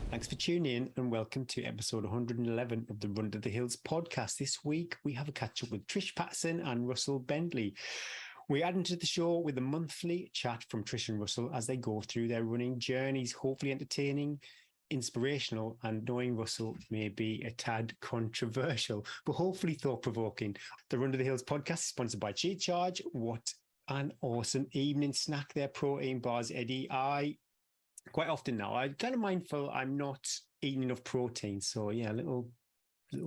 Thanks for tuning in and welcome to episode 111 of the Run to the Hills podcast. This week, we have a catch up with Trish Patterson and Russell Bentley. We add into the show with a monthly chat from Trish and Russell as they go through their running journeys, hopefully entertaining, inspirational, and knowing Russell may be a tad controversial, but hopefully thought-provoking. The Run to the Hills podcast is sponsored by Chia Charge. What an awesome evening snack, their protein bars, Eddie. Quite often now, I'm kind of mindful I'm not eating enough protein. So yeah, a little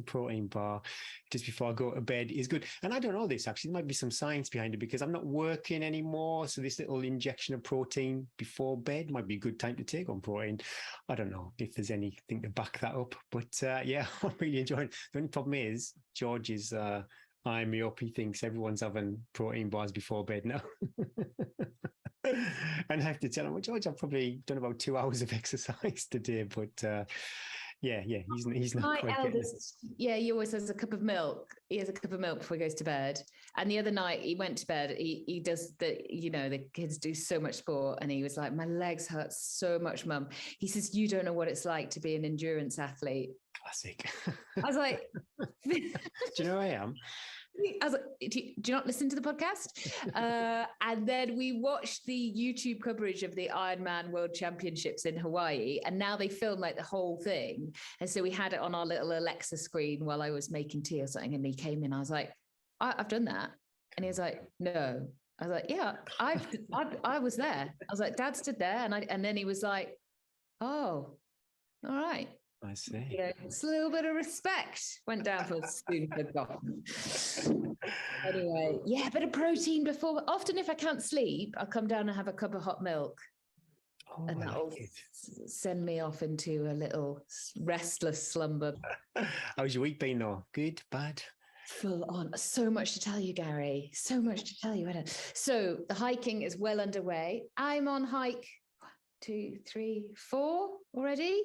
protein bar just before I go to bed is good. And I don't know this, actually. There might be some science behind it because I'm not working anymore. So this little injection of protein before bed might be a good time to take on protein. I don't know if there's anything to back that up. But yeah, I'm really enjoying it. The only problem is George is eyeing me up. He thinks everyone's having protein bars before bed now. And I have to tell him, well, George, I've probably done about 2 hours of exercise today, but yeah, he's not my quite eldest, he always has a cup of milk. He has a cup of milk before he goes to bed. And the other night he went to bed, he does the kids do so much sport, and he was like, my legs hurt so much, Mum. He says, you don't know what it's like to be an endurance athlete. Classic. I was like, do you know who I am? I was like, do you not listen to the podcast? And then we watched the YouTube coverage of the Ironman World Championships in Hawaii, and now they film like the whole thing. And so we had it on our little Alexa screen while I was making tea or something, and he came in. I was like, I've done that. And he was like, no. I was like, yeah, I was there. I was like, Dad stood there. And then he was like, oh, all right. I see. Yeah, it's a little bit of respect went down for soon forgotten. Anyway, yeah, a bit of protein before. Often, if I can't sleep, I'll come down and have a cup of hot milk, and that'll send me off into a little restless slumber. How's your week been, though? Good, bad? Full on. So much to tell you, Gary. So much to tell you. So the hiking is well underway. I'm on hike 1, 2, 3, 4 already.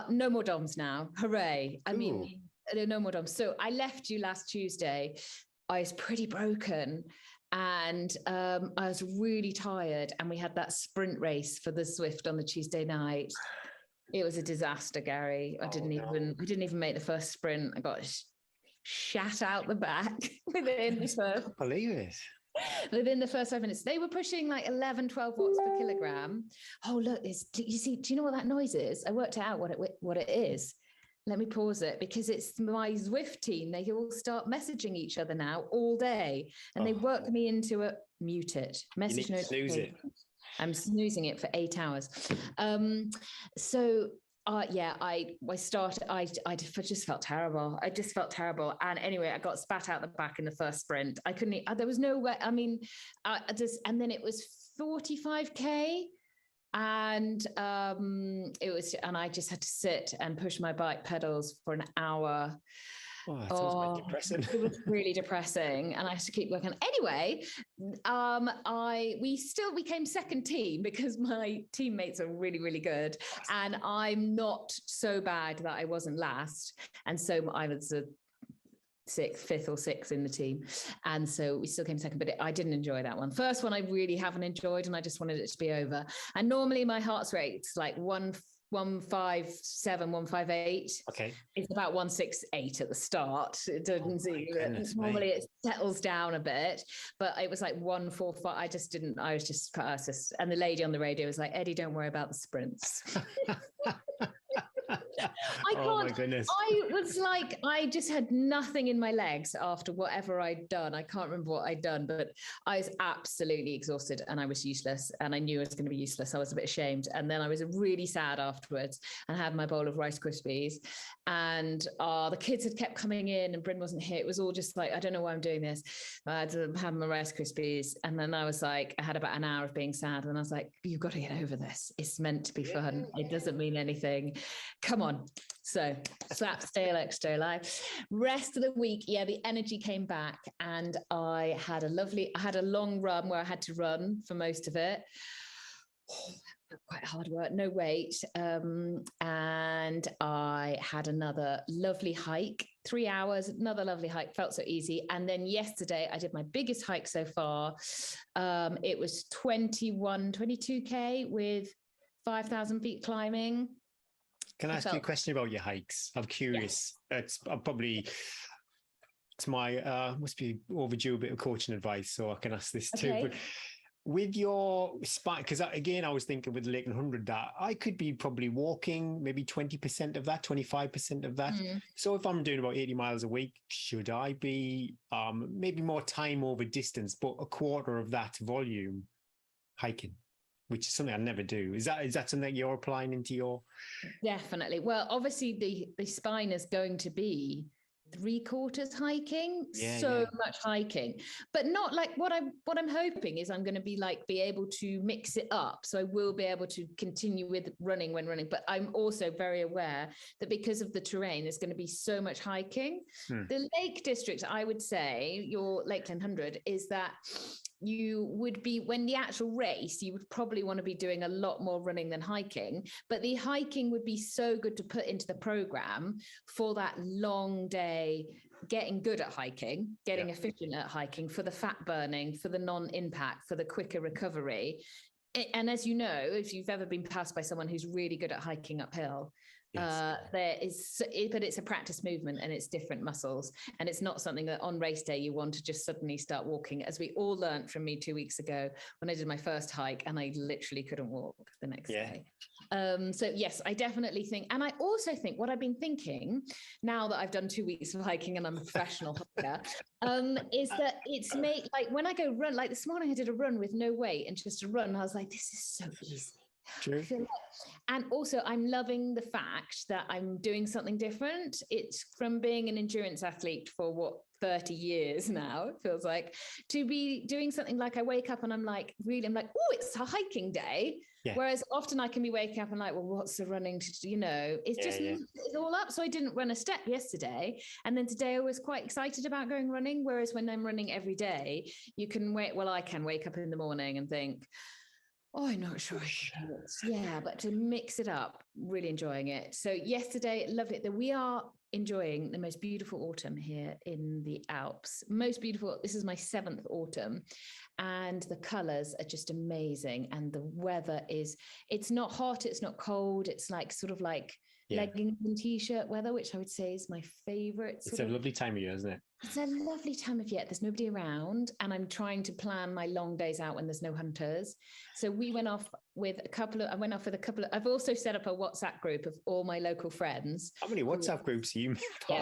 No more DOMs now. Hooray. I mean, no more DOMs. So I left you last Tuesday. I was pretty broken and I was really tired. And we had that sprint race for the Zwift on the Tuesday night. It was a disaster, Gary. I didn't even make the first sprint. I got shat out the back within the first. I believe it. Within the first 5 minutes, they were pushing like 11, 12 watts per kilogram. Oh, look, do you know what that noise is? I worked out what it is. Let me pause it because it's my Zwift team. They all start messaging each other now all day. And they work me into a mute it. Message notification. I'm snoozing it for 8 hours. I just felt terrible. I just felt terrible. And anyway, I got spat out the back in the first sprint. I couldn't, there was no way. I mean, and then it was 45K and and I just had to sit and push my bike pedals for an hour. Oh, that sounds quite depressing. It was really depressing, and I had to keep working. Anyway, we came second team because my teammates are really, really good, and I'm not so bad that I wasn't last, and so I was a fifth or sixth in the team, and so we still came second. But I didn't enjoy that one. First one I really haven't enjoyed, and I just wanted it to be over. And normally my heart rate's like 157, 158. Okay. It's about 168 at the start. It doesn't see. Normally it settles down a bit, but it was like 145. I was just, and the lady on the radio was like, Eddie, don't worry about the sprints. I can't. Oh my goodness. I was like, I just had nothing in my legs after whatever I'd done. I can't remember what I'd done, but I was absolutely exhausted and I was useless, and I knew I was going to be useless. I was a bit ashamed. And then I was really sad afterwards and had my bowl of Rice Krispies, and the kids had kept coming in and Bryn wasn't here. It was all just like, I don't know why I'm doing this. I had to have my Rice Krispies. And then I was like, I had about an hour of being sad, and I was like, you've got to get over this. It's meant to be fun. It doesn't mean anything. Come on. So slap, stay alive. Rest of the week, the energy came back, and I had a long run where I had to run for most of it. Quite hard work, no weight. And I had another lovely hike 3 hours, another lovely hike, felt so easy. And then yesterday I did my biggest hike so far. It was 22K with 5,000 feet climbing. Can I ask you a question about your hikes? I'm curious. Yes. It's my, must be overdue a bit of coaching advice, so I can ask this too. But with your spine, because again, I was thinking with the Lake 100 that I could be probably walking maybe 20% of that, 25% of that. So if I'm doing about 80 miles a week, should I be maybe more time over distance, but a quarter of that volume hiking, which is something I never do. Is that something that you're applying into your? Definitely. Well, obviously the spine is going to be 3/4 hiking, much hiking, but not like what I'm hoping is I'm going to be able to mix it up. So I will be able to continue with running when running, but I'm also very aware that because of the terrain, there's going to be so much hiking. The Lake District, I would say, your Lakeland 100, is that you would be, when the actual race, you would probably want to be doing a lot more running than hiking, but the hiking would be so good to put into the program for that long day, getting good at hiking, getting efficient at hiking, for the fat burning, for the non-impact, for the quicker recovery. And as you know, if you've ever been passed by someone who's really good at hiking uphill, but it's a practice movement and it's different muscles. And it's not something that on race day you want to just suddenly start walking, as we all learned from me 2 weeks ago when I did my first hike and I literally couldn't walk the next day. So yes, I definitely think, and I also think what I've been thinking now that I've done 2 weeks of hiking and I'm a professional hiker, is that it's made, like when I go run, like this morning I did a run with no weight and just a run. I was like, this is so easy. True. And also I'm loving the fact that I'm doing something different. It's from being an endurance athlete for 30 years now, it feels like, to be doing something like I wake up and I'm like, oh, it's a hiking day. Whereas often I can be waking up and like, well, what's the running to do? It's just it's all up. So I didn't run a step yesterday. And then today I was quite excited about going running. Whereas when I'm running every day, I can wake up in the morning and think, oh, I'm not sure. But to mix it up, really enjoying it. So yesterday, lovely that we are enjoying the most beautiful autumn here in the Alps. Most beautiful. This is my 7th autumn. And the colors are just amazing. And the weather it's not hot, it's not cold. It's like sort of like leggings and t-shirt weather, which I would say is my favorite. It's a lovely time of year, isn't it? It's a lovely time of year. There's nobody around, and I'm trying to plan my long days out when there's no hunters. So we went off with a couple of, I've also set up a WhatsApp group of all my local friends. How many WhatsApp groups are you?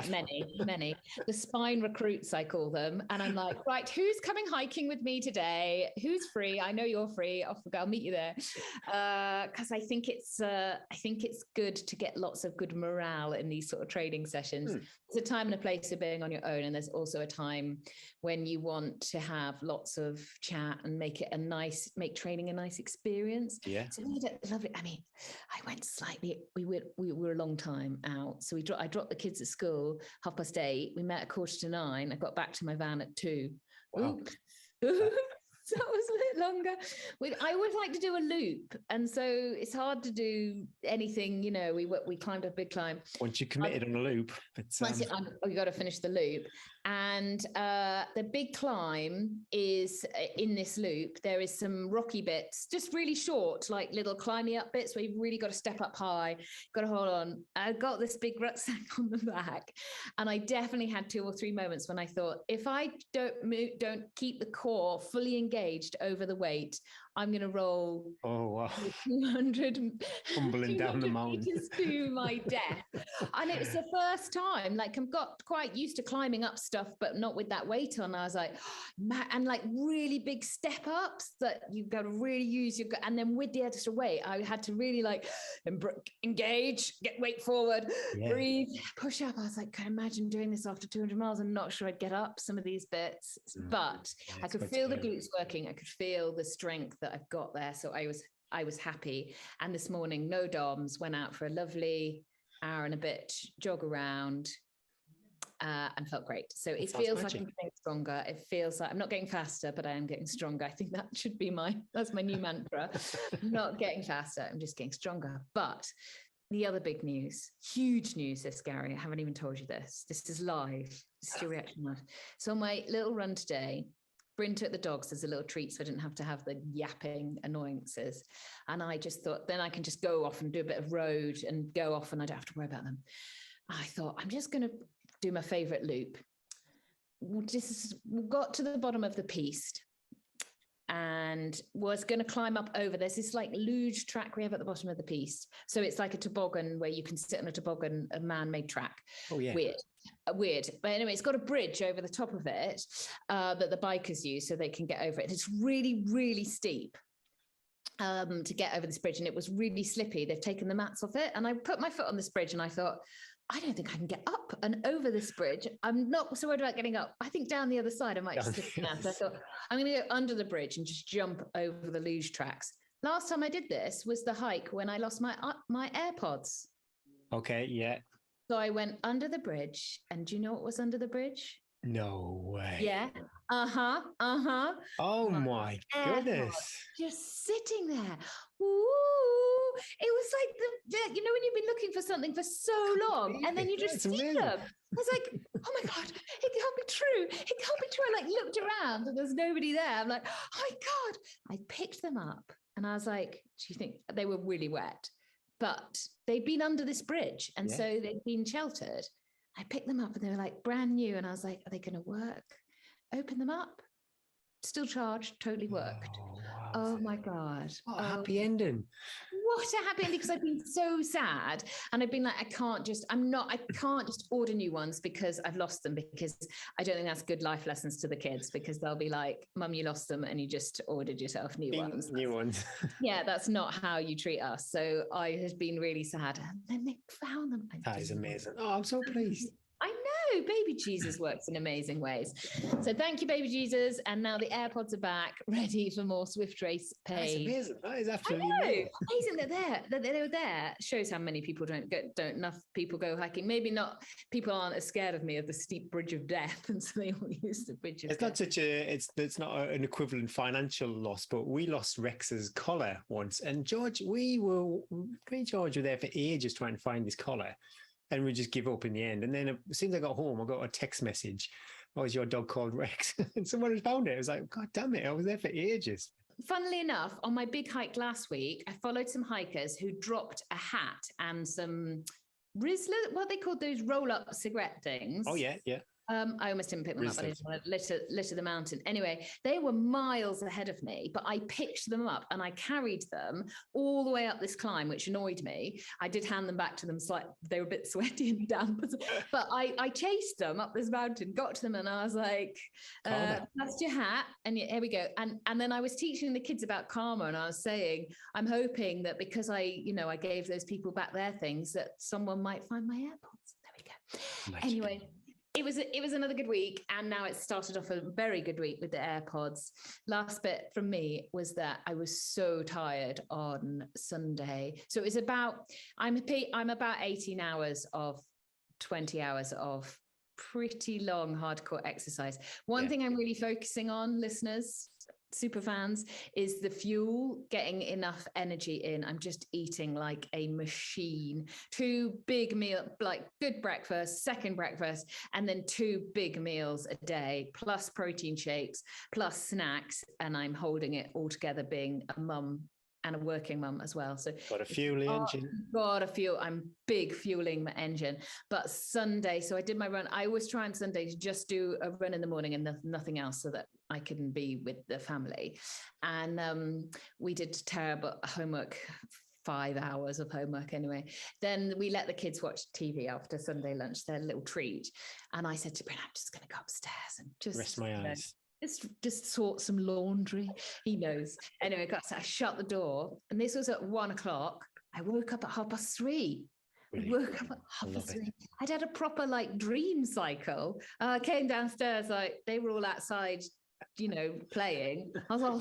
Many. The spine recruits, I call them. And I'm like, right, who's coming hiking with me today? Who's free? I know you're free. I'll meet you there. Because I think it's good to get lots of good morale in these sort of training sessions. There's a time and a place of being on your own, and there's also a time when you want to have lots of chat and make training a nice experience. So we did lovely. I mean, I went slightly. We were a long time out, so I dropped the kids at school 8:30. We met at 9:15. I got back to my van at 2:00. Wow. So it was a bit longer. I always like to do a loop, and so it's hard to do anything. We climbed a big climb. Once you're committed on a loop, you got to finish the loop. And the big climb is in this loop. There is some rocky bits, just really short, like little climbing up bits where you've really got to step up high. Got to hold on. I got this big rucksack on the back, and I definitely had 2 or 3 moments when I thought, if I don't keep the core fully engaged over the weight, I'm going to roll 200 tumbling down the mountain to my death. And it was the first time, like, I've got quite used to climbing up stuff, but not with that weight on. I was like, and like really big step ups that you've got to really use your, and then with the extra weight, I had to really like engage, get weight forward, breathe, push up. I was like, can I imagine doing this after 200 miles? I'm not sure I'd get up some of these bits, but I could feel the glutes working. I could feel the strength that I've got there. So I was happy. And this morning, no DOMs, went out for a lovely hour and a bit jog around and felt great. So it feels like I'm getting stronger. It feels like I'm not getting faster, but I am getting stronger. I think that should be that's my new mantra. I'm not getting faster. I'm just getting stronger. But the other big news, huge news this, Gary, I haven't even told you this. This is live. This is your reaction live. So on my little run today, Bryn took the dogs as a little treat so I didn't have to have the yapping annoyances. And I just thought, then I can just go off and do a bit of road and go off and I don't have to worry about them. I thought, I'm just going to do my favourite loop. We got to the bottom of the piste and was going to climb up over. There's this like luge track we have at the bottom of the piste. So it's like a toboggan where you can sit on a toboggan, a man-made track. Oh, yeah. Weird. But anyway, it's got a bridge over the top of it that the bikers use so they can get over it. It's really, really steep to get over this bridge. And it was really slippy. They've taken the mats off it. And I put my foot on this bridge and I thought, I don't think I can get up and over this bridge. I'm not so worried about getting up. I think down the other side, I might just slip down. So I thought, I'm going to go under the bridge and just jump over the luge tracks. Last time I did this was the hike when I lost my AirPods. Okay, yeah. So I went under the bridge, and do you know what was under the bridge? No way. Yeah. Oh my goodness. Just sitting there. Ooh. It was like when you've been looking for something for so long and then you just see them. I was like, oh my God, it can't be true. It can't be true. I like looked around and there's nobody there. I'm like, oh my God. I picked them up and I was like, do you think they were really wet? But they'd been under this bridge and so they'd been sheltered. I picked them up and they were like brand new. And I was like, are they going to work? Open them up. Still charged, totally worked. Oh my God. What a happy ending. What a happy ending, because I've been so sad. And I've been like, I can't just order new ones because I've lost them, because I don't think that's good life lessons to the kids, because they'll be like, Mum, you lost them and you just ordered yourself new ones. New ones. Yeah, that's not how you treat us. So I have been really sad. And then they found them. That is amazing. Oh, I'm so pleased. I know, baby Jesus works in amazing ways. So thank you, baby Jesus. And now the AirPods are back, ready for more Swift Race pay. That's amazing. That is absolutely amazing that they were there. Shows how many people don't enough people go hiking. Maybe not, people aren't as scared of me of the steep bridge of death, and so they all use the bridge of death. It's not an equivalent financial loss, but we lost Rex's collar once, and George were there for ages trying to find his collar. And we just give up in the end. And then as soon as I got home, I got a text message. Oh, is your dog called Rex? And someone had found it. I was like, God damn it. I was there for ages. Funnily enough, on my big hike last week, I followed some hikers who dropped a hat and some Rizzler, what they called those roll-up cigarette things. Oh, yeah. I almost didn't pick them up. I didn't want to litter the mountain. Anyway, they were miles ahead of me, but I picked them up and I carried them all the way up this climb, which annoyed me. I did hand them back to them. They were a bit sweaty and damp, but I chased them up this mountain, got to them, and I was like, that's your hat. And here we go. And then I was teaching the kids about karma, and I was saying, I'm hoping that because I gave those people back their things, that someone might find my AirPods. There we go. Magic. Anyway. It was another good week, and now it started off a very good week with the AirPods. Last bit from me was that I was so tired on Sunday. So it was I'm about 18 hours of 20 hours of pretty long hardcore exercise. One thing I'm really focusing on, listeners, super fans, is the fuel, getting enough energy in. I'm just eating like a machine. 2 big meals, like good breakfast, second breakfast, and then 2 big meals a day, plus protein shakes, plus snacks. And I'm holding it all together, being a mum and a working mum as well. So got to fuel the engine. I'm big fueling my engine. But Sunday, so I did my run. I always try on Sunday to just do a run in the morning and nothing else, so that I can be with the family. And we did terrible homework, 5 hours of homework anyway. Then we let the kids watch TV after Sunday lunch, their little treat. And I said to Bryn, I'm just going to go upstairs and just rest my eyes. Just sort some laundry. He knows. Anyway, I shut the door, and this was at 1:00. I woke up at 3:30. Really? Woke up at 3:30. I'd had a proper dream cycle. I came downstairs, they were all outside, playing. I was like,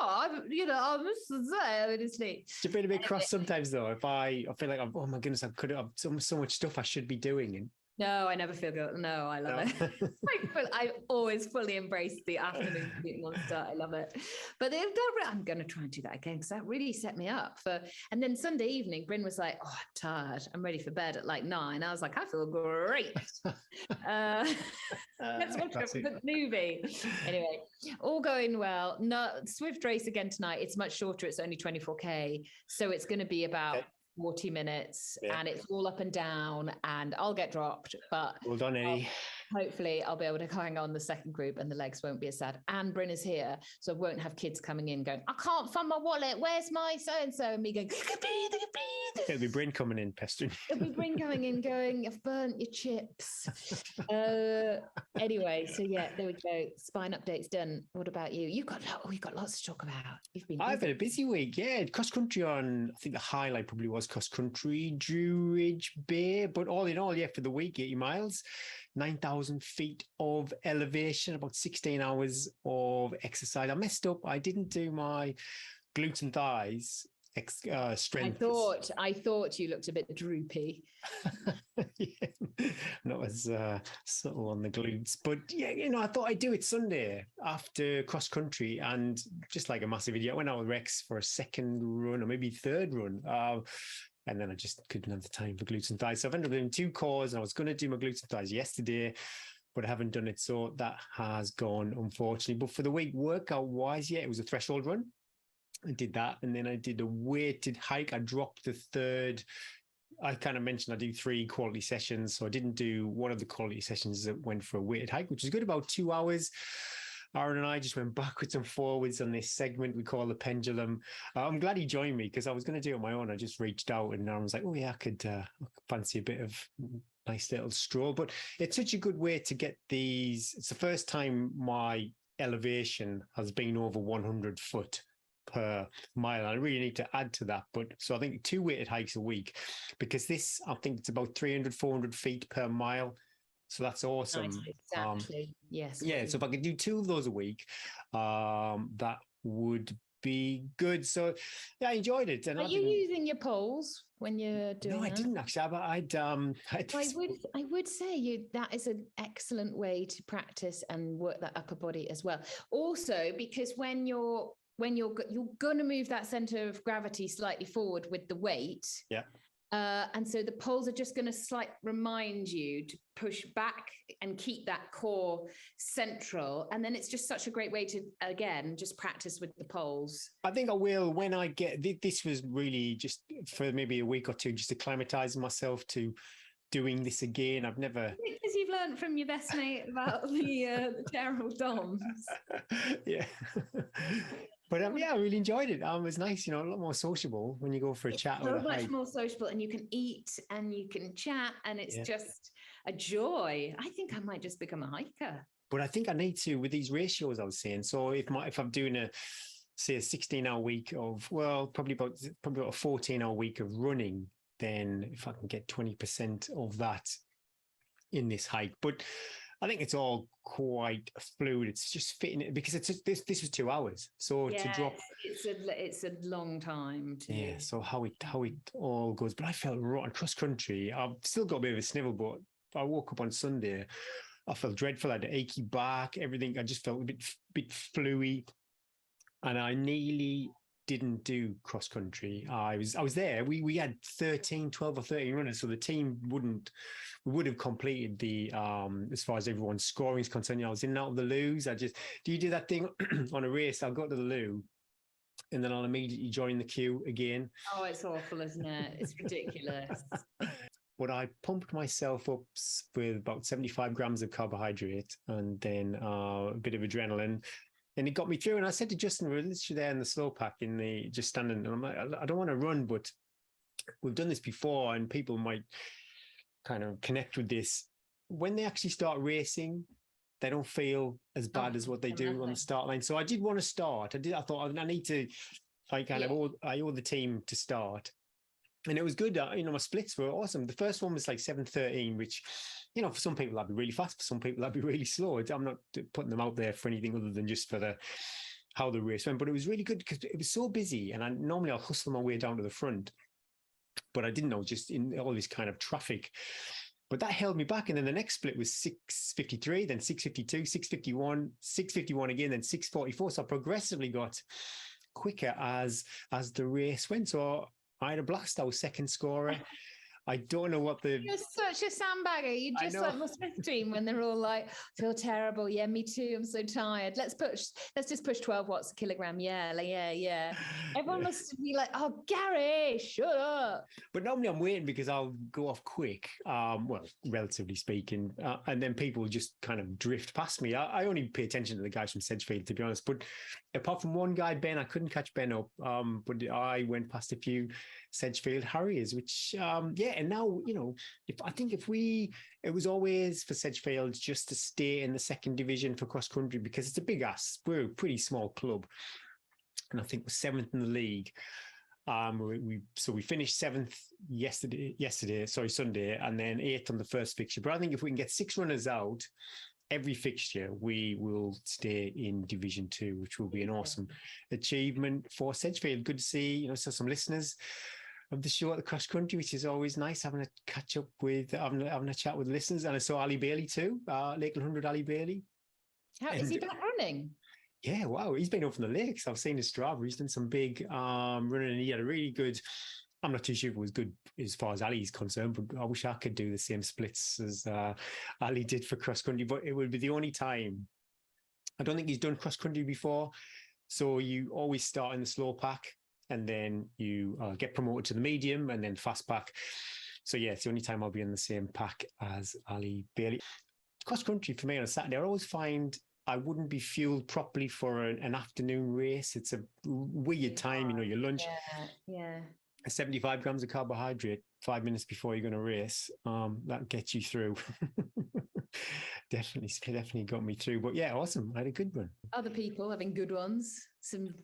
I missed the day. I'm in sleep. It's been a bit cross sometimes, though. If I feel like, oh my goodness, I've so much stuff I should be doing, and No, I never feel good. No, I love it. I always fully embrace the afternoon commute monster. I love it. But I'm going to try and do that again because that really set me up for. And then Sunday evening, Bryn was like, "Oh, I'm tired. I'm ready for bed at like 9." I was like, "I feel great. Let's watch a good movie." Anyway, all going well. No, Swift race again tonight. It's much shorter. It's only 24K, so it's going to be about 40 minutes and it's all up and down and I'll get dropped, but well done, Eddie. Hopefully I'll be able to hang on the second group and the legs won't be as sad. And Bryn is here, so I won't have kids coming in going, "I can't find my wallet, where's my so-and-so?" and me going, it'll be Bryn coming in pestering. It'll be Bryn coming in going, "You've burnt your chips." Anyway, so yeah, there we go. Spine update's done. What about you? You've got lots to talk about. I've had a busy week. Yeah, cross country on. I think the highlight probably was cross country, Druridge Bay. But all in all, for the week, 80 miles, 9,000 feet of elevation, about 16 hours of exercise. I messed up. I didn't do my glutes and thighs strength. I thought you looked a bit droopy. Not as subtle on the glutes, but I thought I'd do it Sunday after cross country, and just like a massive idiot, I went out with Rex for a second run or maybe third run, and then I just couldn't have the time for glutes and thighs. So I've ended up doing 2 cores, and I was going to do my glutes and thighs yesterday, but I haven't done it, so that has gone, unfortunately. But for the week, workout wise, it was a threshold run. I did that, and then I did a weighted hike. I dropped the third. I kind of mentioned I do 3 quality sessions, so I didn't do one of the quality sessions that went for a weighted hike, which was good, about 2 hours. Aaron and I just went backwards and forwards on this segment we call the pendulum. I'm glad he joined me because I was going to do it on my own. I just reached out and Aaron was like, "Oh yeah, I could fancy a bit of nice little stroll." But it's such a good way to get these. It's the first time my elevation has been over 100 foot per mile. I really need to add to that. But so I think 2 weighted hikes a week, because this, I think it's about 300, 400 feet per mile. So that's awesome. Nice, exactly. Yes. Yeah. So if I could do 2 of those a week, that would be good. So yeah, I enjoyed it. And are you using your poles when you're doing? No, I didn't actually. I would say that is an excellent way to practice and work that upper body as well. Also, because when you're going to move that center of gravity slightly forward with the weight. Yeah. And so the poles are just going to remind you to push back and keep that core central. And then it's just such a great way to, again, just practice with the poles. I think I will when I get, this was really just for maybe a week or 2, just acclimatizing myself to doing this again. I've never... Because you've learned from your best mate about the terrible DOMs. Yeah. But I really enjoyed it. It was nice, a lot more sociable when you go for a chat. So much more sociable, and you can eat and you can chat, and it's just a joy. I think I might just become a hiker. But I think I need to, with these ratios I was saying. So if I'm doing a 16-hour week of, probably about a 14-hour week of running, then if I can get 20% of that in this hike. But I think it's all quite fluid. It's just fitting it, because this was 2 hours. So to drop, it's a long time. So how it all goes. But I felt rotten cross country. I've still got a bit of a snivel, but I woke up on Sunday, I felt dreadful. I had an achy back, everything. I just felt a bit fluey, and I nearly didn't do cross country. I was there. We had 12 or 13 runners, so the team would have completed the as far as everyone's scoring is concerned. I was in and out of the loos. Do you do that thing on a race? I'll go to the loo and then I'll immediately join the queue again. Oh, it's awful, isn't it? It's ridiculous. But I pumped myself up with about 75 grams of carbohydrate and then a bit of adrenaline. And it got me through. And I said to Justin, we were literally there in the slow pack, just standing. And I'm like, I don't want to run, but we've done this before, and people might kind of connect with this. When they actually start racing, they don't feel as bad as what they do on the start line. So I did want to start. I thought I need to, I owe the team to start. And it was good. My splits were awesome. The first one was like 7:13, which, for some people that'd be really fast. For some people that'd be really slow. I'm not putting them out there for anything other than just for how the race went. But it was really good because it was so busy. And normally I'll hustle my way down to the front, but I didn't know, just in all this kind of traffic. But that held me back. And then the next split was 6:53, then 6:52, 6:51, 6:51 again, then 6:44. So I progressively got quicker as the race went. So I had a blast. I was second scorer. I don't know what the... You're such a sandbagger. You just like my Smith team when they're all like, feel terrible. Yeah, me too. I'm so tired. Let's just push 12 watts a kilogram. Yeah. Everyone must be like, oh, Gary, shut up. But normally I'm waiting because I'll go off quick, well, relatively speaking, and then people just kind of drift past me. I only pay attention to the guys from Sedgefield, to be honest. But apart from one guy, Ben, I couldn't catch Ben up, but I went past a few Sedgefield Harriers, which, and now, it was always for Sedgefield just to stay in the second division for cross country because it's a big ass. We're a pretty small club, and I think we're seventh in the league. We finished seventh Sunday, and then eighth on the first fixture. But I think if we can get 6 runners out every fixture, we will stay in Division 2, which will be an awesome achievement for Sedgefield. Good to see, some listeners of the show at the cross country, which is always nice, having a catch up with, having a chat with listeners. And I saw Ali Bailey too, Lakeland 100 Ali Bailey. Is he back running? Yeah, wow. He's been up from the lakes. I've seen his Strava. He's done some big running, and he had a really good, I'm not too sure if it was good as far as Ali's concerned, but I wish I could do the same splits as Ali did for cross country, but it would be the only time. I don't think he's done cross country before. So you always start in the slow pack, and then you get promoted to the medium and then fast pack. So yeah, it's the only time I'll be in the same pack as Ali Bailey. Cross country for me on a Saturday, I always find I wouldn't be fueled properly for an afternoon race. It's a weird time, your lunch. Yeah. 75 grams of carbohydrate 5 minutes before you're going to race. That gets you through. Definitely got me through. But yeah, awesome. I had a good one. Other people having good ones.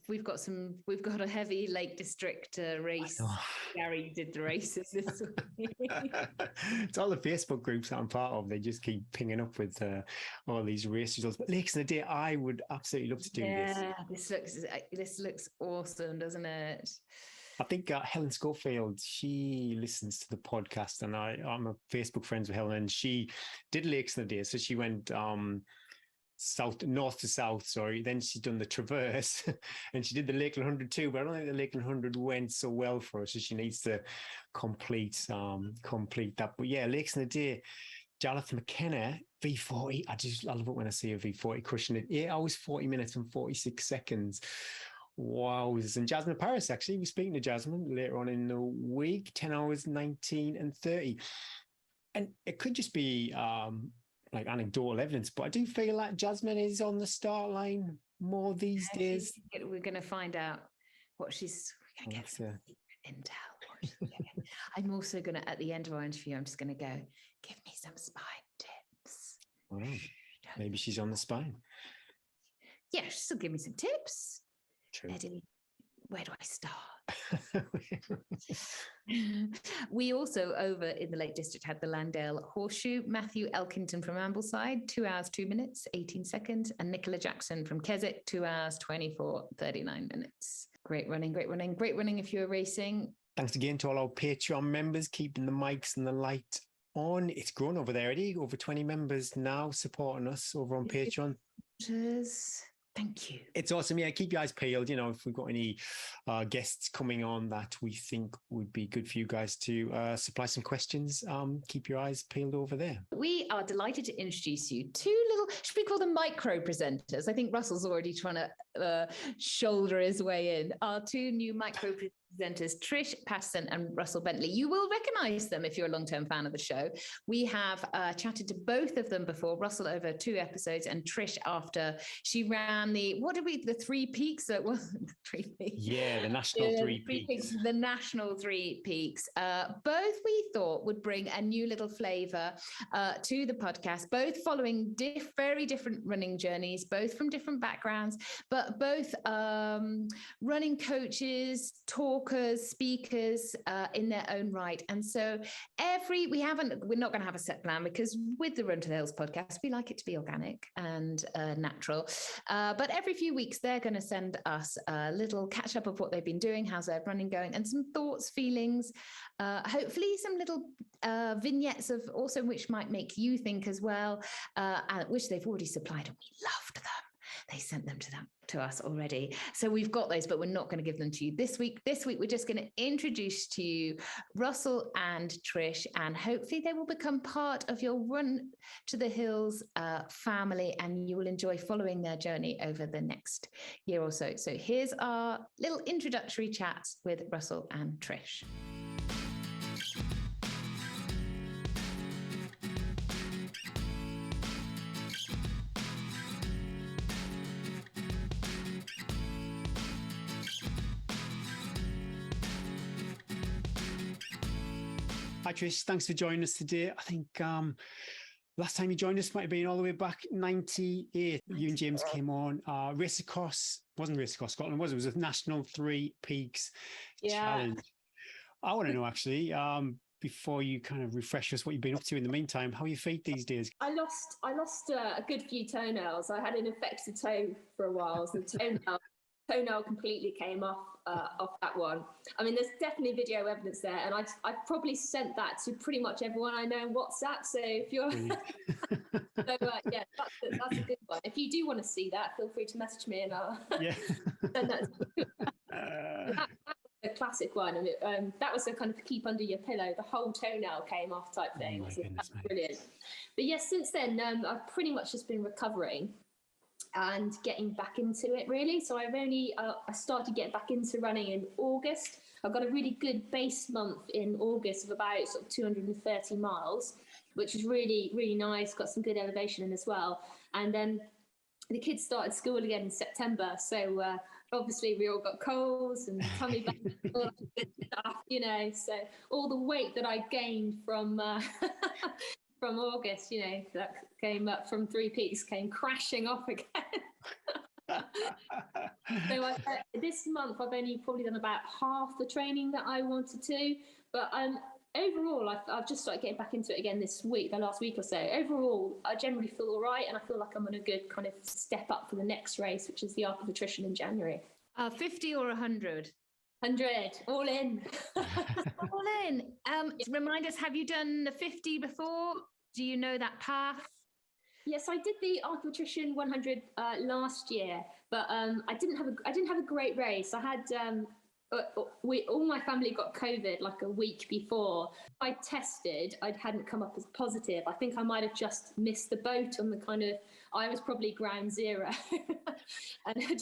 We've got a heavy Lake District race. Gary did the races this week. It's all the Facebook groups that I'm part of. They just keep pinging up with all these race results. But Lakes in the Day, I would absolutely love to do this. Yeah, this looks awesome, doesn't it? I think Helen Schofield, she listens to the podcast, and I'm a Facebook friends with Helen, and she did Lakes in the Day. So she went north to south, then she's done the Traverse and she did the Lakeland 100 too, but I don't think the Lakeland 100 went so well for her, so she needs to complete that. But yeah, Lakes in the Day, Jonathan McKenna, V40. I love it when I see a V40 crushing it. 8 hours, 40 minutes and 46 seconds. Wow. And Jasmine Paris, actually, we're speaking to Jasmine later on in the week, 10 hours, 19 and 30. And it could just be like anecdotal evidence, but I do feel like Jasmine is on the start line more these days. We're going to find out what she's going to get some intel. I'm also going to, at the end of our interview, I'm just going to go, give me some spine tips. Wow. Maybe she's on the spine. Yeah, she'll give me some tips. True. Eddie, where do I start? We also, over in the Lake District, had the Landale Horseshoe. Matthew Elkington from Ambleside, 2 hours, 2 minutes, 18 seconds. And Nicola Jackson from Keswick, 2 hours, 24, 39 minutes. Great running if you're racing. Thanks again to all our Patreon members, keeping the mics and the light on. It's grown over there, Eddie. Over 20 members now supporting us over on Patreon. Thank you. It's awesome. Yeah, keep your eyes peeled. If we've got any guests coming on that we think would be good for you guys to supply some questions, keep your eyes peeled over there. We are delighted to introduce you to should we call them micro presenters? I think Russell's already trying to shoulder his way in. Our 2 new micro presenters, Trish Patterson and Russell Bentley. You will recognise them if you're a long-term fan of the show. We have chatted to both of them before, Russell over 2 episodes and Trish after she ran the 3 peaks? So it wasn't the 3 peaks. Yeah, the national 3 peaks. The national 3 peaks. Both we thought would bring a new little flavour to the podcast, both following very different running journeys, both from different backgrounds, but both running coaches, talk talkers, speakers in their own right. And so we're not going to have a set plan, because with the Run to the Hills podcast, we like it to be organic and natural. But every few weeks, they're going to send us a little catch up of what they've been doing, how's their running going, and some thoughts, feelings, hopefully some little vignettes of also which might make you think as well, which they've already supplied, and we loved them. They sent them to us already. So we've got those, but we're not going to give them to you this week. This week, we're just going to introduce to you Russell and Trish, and hopefully they will become part of your Run to the Hills family, and you will enjoy following their journey over the next year or so. So here's our little introductory chats with Russell and Trish. Hi Trish, thanks for joining us today. I think last time you joined us might have been all the way back 98. You and James came on Race Across Scotland, was it? It was a National Three Peaks Challenge. I want to know actually, before you kind of refresh us what you've been up to in the meantime, how are your feet these days? I lost a good few toenails. I had an infected toe for a while, so the toenail completely came off that one. I mean, there's definitely video evidence there, and I've probably sent that to pretty much everyone I know on WhatsApp. So if you're, that's a good one. If you do want to see that, feel free to message me, and I'll send that. That was a classic one, and that was a kind of keep under your pillow. The whole toenail came off type thing. Oh so goodness, that's brilliant. But yes, since then I've pretty much just been recovering and getting back into it, really. So I've only I started getting back into running in August. I've got a really good base month in August of about sort of 230 miles, which is really, really nice. Got some good elevation in as well. And then the kids started school again in September. So obviously we all got colds and tummy back and all that good stuff, you know. So all the weight that I gained from from August, you know, that came up from Three Peaks, came crashing off again. So this month I've only probably done about half the training that I wanted to, but overall I've just started getting back into it again this week, the last week or so. Overall, I generally feel all right, and I feel like I'm on a good kind of step up for the next race, which is the Arc of Attrition in January. 50 or 100? 100, all in. All in. Remind us, have you done the 50 before? Do you know that path? Yes, I did the Arc of Attrition 100 last year, but I didn't have a great race. I had all my family got COVID like a week before. I tested, I hadn't come up as positive. I think I might have just missed the boat on the kind of, I was probably ground zero and had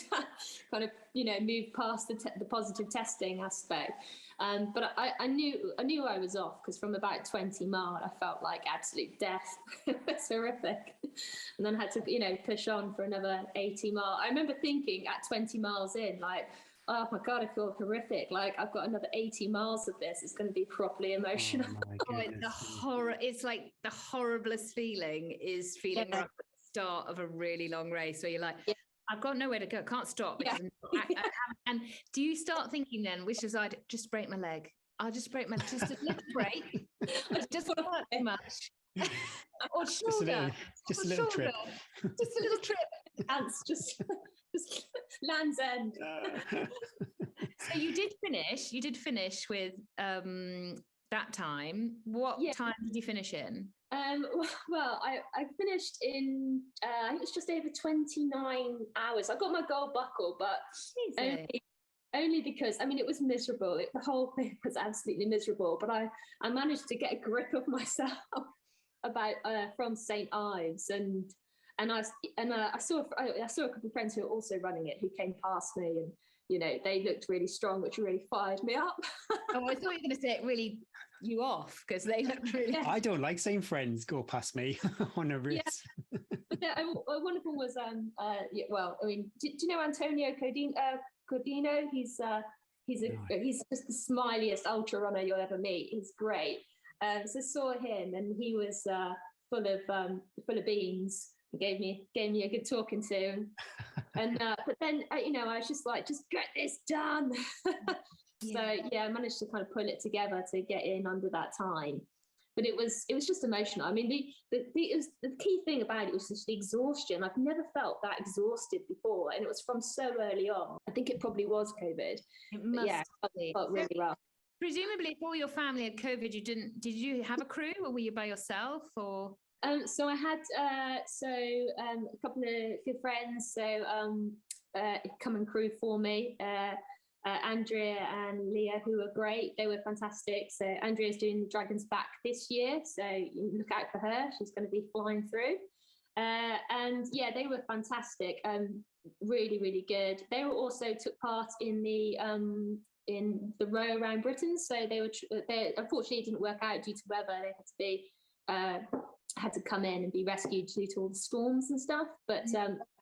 kind of, you know, moved past the positive testing aspect. But I knew I was off, because from about 20 miles, I felt like absolute death. It was horrific. And then I had to, you know, push on for another 80 miles. I remember thinking at 20 miles in, like, oh my God, I feel horrific. Like, I've got another 80 miles of this. It's going to be properly emotional. The horror. It's like the horriblest feeling is feeling like the start of a really long race where you're like, I've got nowhere to go, can't stop. And do you start thinking then, which is I'd just break my leg. I'll just break just a little break. I just want too much. Or shoulder. Just a little trip. Just a little trip. Ants just Land's End. So you did finish with that time. What time did you finish in? Well, I finished in I think it's just over 29 hours. I got my gold buckle, but only because, I mean, it was miserable. The whole thing was absolutely miserable, but I managed to get a grip of myself about from St. Ives, and I saw a couple of friends who were also running it, who came past me, and you know, they looked really strong, which really fired me up. Oh, I thought you were going to say it really you off, because they looked really. I don't like seeing friends go past me on a race. Yeah. But one of them was well, I mean, do you know Antonio Cordino? He's just the smiliest ultra runner you'll ever meet. He's great. So saw him, and he was full of beans. He gave me a good talking to, and but then you know, I was just like, just get this done. So yeah, I managed to kind of pull it together to get in under that time. But it was just emotional. I mean, the key thing about it was just the exhaustion. I've never felt that exhausted before, and it was from so early on. I think it probably was COVID. It must I felt really rough. Presumably, if all your family had COVID, did you have a crew, or were you by yourself, or? So I had a couple of good friends come and crew for me. Andrea and Leah, who were great. They were fantastic. So Andrea's doing Dragon's Back this year, so you look out for her. She's going to be flying through. And yeah, they were fantastic. Really, really good. They were also took part in the row around Britain. So they unfortunately it didn't work out due to weather. They had to come in and be rescued due to all the storms and stuff. But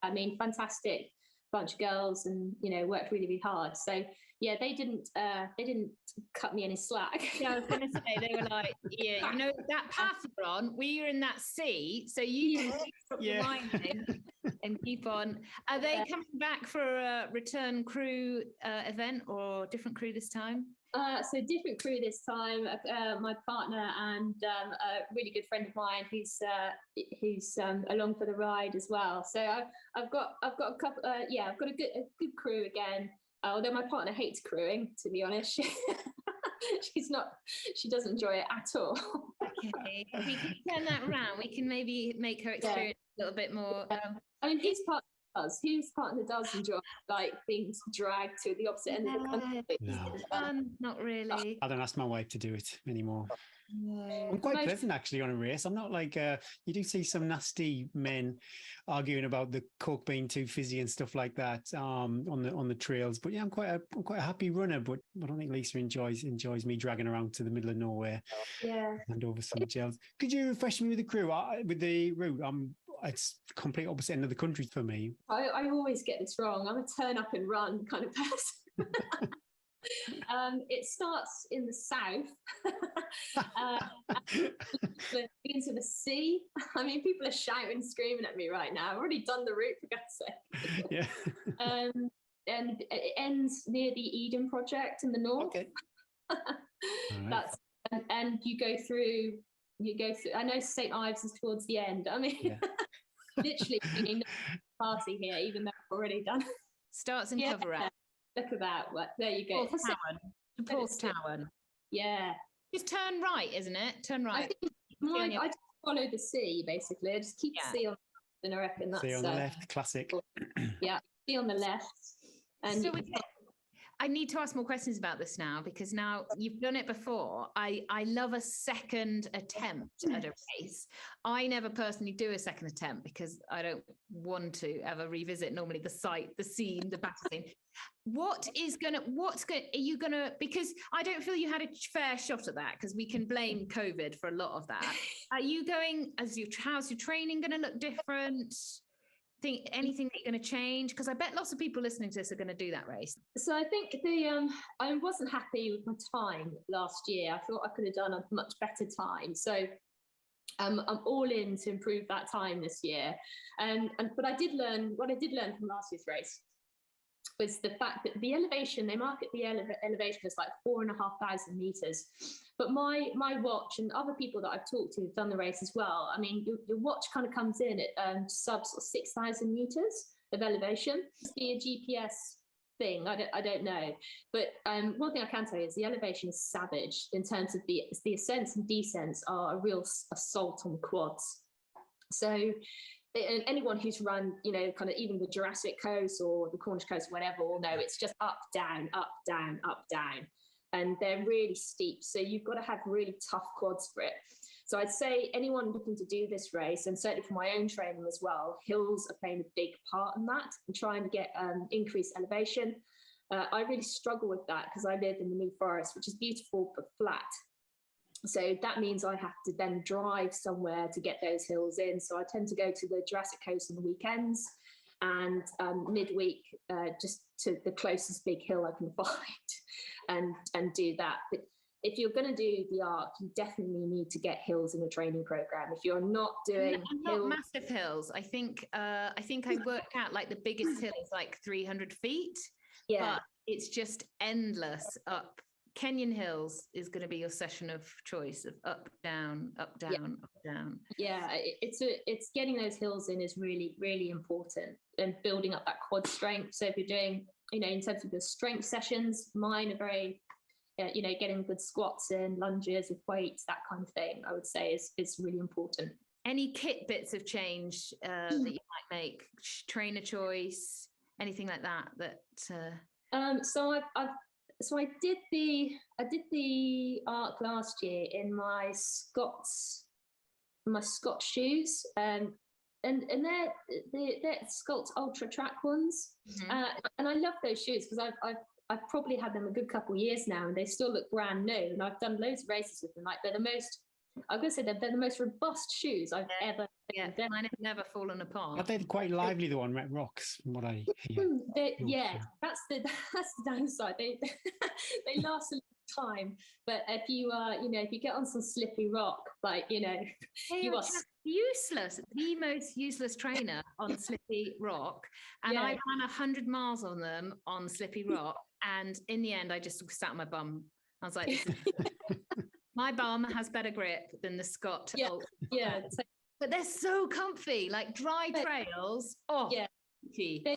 I mean, fantastic bunch of girls, and worked really, really hard. So yeah, they didn't cut me any slack. Yeah, I was going to say, they were like, yeah, that path you're on, we are in that sea, so you stop reminding and keep on. Are they coming back for a return crew event, or different crew this time? So different crew this time. My partner and a really good friend of mine who's along for the ride as well. So I've got a couple. I've got a good crew again. Although my partner hates crewing, to be honest. She doesn't enjoy it at all. Okay, if we can turn that around, we can maybe make her experience a little bit more. I mean, his partner does enjoy being dragged to the opposite end of the country. No. Not really. I don't ask my wife to do it anymore. No. I'm quite pleasant actually on a race. I'm not like you do see some nasty men arguing about the coke being too fizzy and stuff like that on the trails. But yeah, I'm quite a happy runner. But I don't think Lisa enjoys me dragging around to the middle of nowhere. Yeah. And over some gels. Could you refresh me with the crew with the route? It's complete opposite end of the country for me. I always get this wrong. I'm a turn up and run kind of person. It starts in the south, into the sea. I mean, people are shouting, screaming at me right now. I've already done the route, for God's sake. Yeah. And it ends near the Eden Project in the north. Okay. That's and you go through. I know St. Ives is towards the end. I mean, literally being party here, even though I've already done. Starts in cover up. Look at that. There you go. Portsdown. Yeah. Just turn right, isn't it? Turn right. I just follow the sea, basically. I just keep the sea on, and I reckon that's... Sea on the left, classic. Yeah, sea on the left. And so I need to ask more questions about this now, because now you've done it before. I love a second attempt at a race. I never personally do a second attempt because I don't want to ever revisit normally the site, the scene, the battle scene. Are you gonna, because I don't feel you had a fair shot at that, because we can blame COVID for a lot of that. Are you going, how's your training going to look different? Think anything that you're going to change? Because I bet lots of people listening to this are going to do that race. So I think I wasn't happy with my time last year. I thought I could have done a much better time. So I'm all in to improve that time this year. But what I did learn from last year's race was the fact that the elevation, they market the elevation as like 4,500 meters. But my watch and other people that I've talked to who've done the race as well, I mean, your watch kind of comes in at sub 6,000 meters of elevation. It's be a GPS thing, I don't know. But one thing I can tell you is the elevation is savage in terms of the ascents and descents are a real assault on the quads. So anyone who's run, kind of even the Jurassic Coast or the Cornish Coast, whatever, will know it's just up, down, up, down, up, down. And they're really steep. So you've got to have really tough quads for it. So I'd say anyone looking to do this race, and certainly for my own training as well, hills are playing a big part in that and trying to get increased elevation. I really struggle with that because I live in the New Forest, which is beautiful but flat. So that means I have to then drive somewhere to get those hills in. So I tend to go to the Jurassic Coast on the weekends and midweek just to the closest big hill I can find and do that. But if you're going to do the arc, you definitely need to get hills in a training program. If you're not doing not massive hills, I think I worked out like the biggest hill is like 300 feet. Yeah. But it's just endless up. Kenyan Hills is going to be your session of choice, of up, down, up, down, up, down. Yeah, it's getting those hills in is really, really important, and building up that quad strength. So if you're doing, in terms of the strength sessions, mine are very, getting good squats in, lunges with weights, that kind of thing, I would say is really important. Any kit bits of change that you might make? Trainer choice, anything like that? So I did the arc last year in my Scots shoes, and they're Scots Ultra Track ones, and I love those shoes because I've probably had them a good couple of years now, and they still look brand new. And I've done loads of races with them. Like they're the most robust shoes I've ever. Yeah, mine have never fallen apart. But they're quite lively, the one Red Rocks, from what I hear. That's the downside. They last a long time, but if you get on some slippy rock, you are useless. The most useless trainer on slippy rock, and I ran 100 miles on them on slippy rock, and in the end, I just sat on my bum. I was like, my bum has better grip than the Scott. Yeah. But they're so comfy, like dry trails. Oh, yeah. They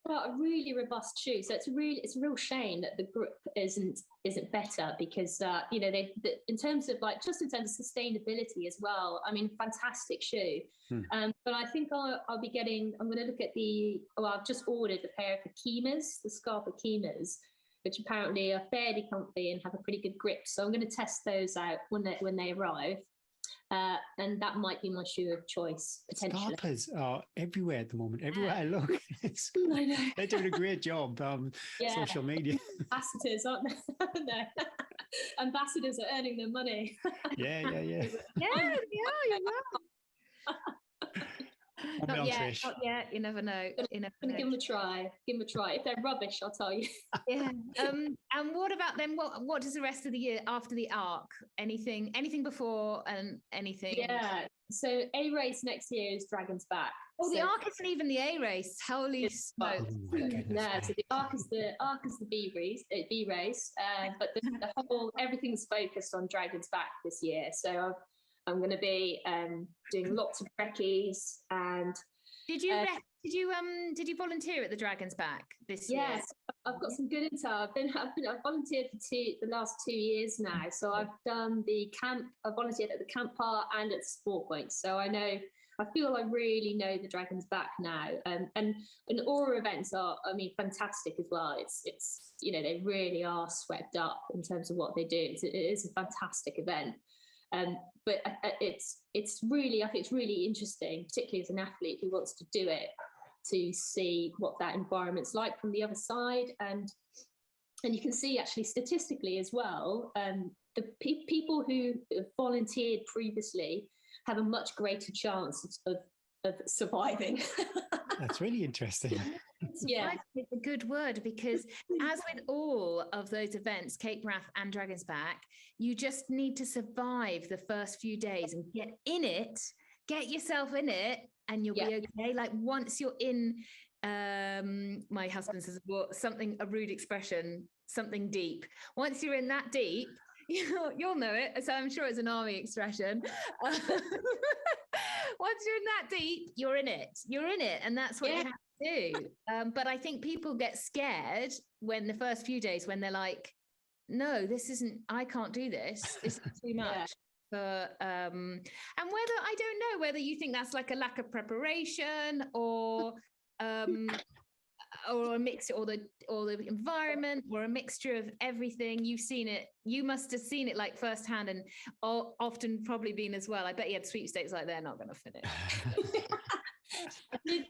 are a really robust shoe. So it's a real shame that the grip isn't better, because in terms of sustainability as well. I mean, fantastic shoe. But I think I'm going to look at I've just ordered a pair of Akimas, the Scarpa Akimas, which apparently are fairly comfy and have a pretty good grip. So I'm going to test those out when they arrive. And that might be my shoe of choice, potentially. Scarpas are everywhere at the moment. Everywhere I look, I know. They're doing a great job. Social media. Ambassadors, aren't they? No. Ambassadors are earning their money. Yeah. Yeah, you're right. Not yet. You never know. Give them a try. If they're rubbish, I'll tell you. Yeah. And what about then? What does the rest of the year after the arc? Anything before and anything? Yeah. So A race next year is Dragon's Back. Oh, the arc isn't even the A race. Holy smokes! No, so the arc is the B race. But the whole everything's focused on Dragon's Back this year. So I'm going to be doing lots of breckies. And did you volunteer at the Dragon's Back this year? Yes, I've got some good intel. I've volunteered for the last 2 years now. So I've done the camp. I volunteered at the camp part and at the sport points. So I feel I really know the Dragon's Back now. And Aura events are, fantastic as well. It's they really are swept up in terms of what they do. It is a fantastic event. But it's really interesting, particularly as an athlete who wants to do it, to see what that environment's like from the other side, and you can see actually statistically as well, the people who have volunteered previously have a much greater chance of surviving. That's really interesting. Yeah, it's a good word, because as with all of those events, Cape Wrath and Dragon's Back, you just need to survive the first few days and get yourself in it, and you'll be okay. Like once you're in, my husband says, a rude expression, something deep. Once you're in that deep, you'll know it. So I'm sure it's an army expression. Once you're in that deep, you're in it, and that's what you have to do. But I think people get scared when the first few days, when they're like, no, I can't do this. This is too much. And I don't know whether you think that's like a lack of preparation or a mix, or the environment, or a mixture of everything. You must have seen it like firsthand, and often probably been as well. I bet you had sweepstakes like they're not going to finish.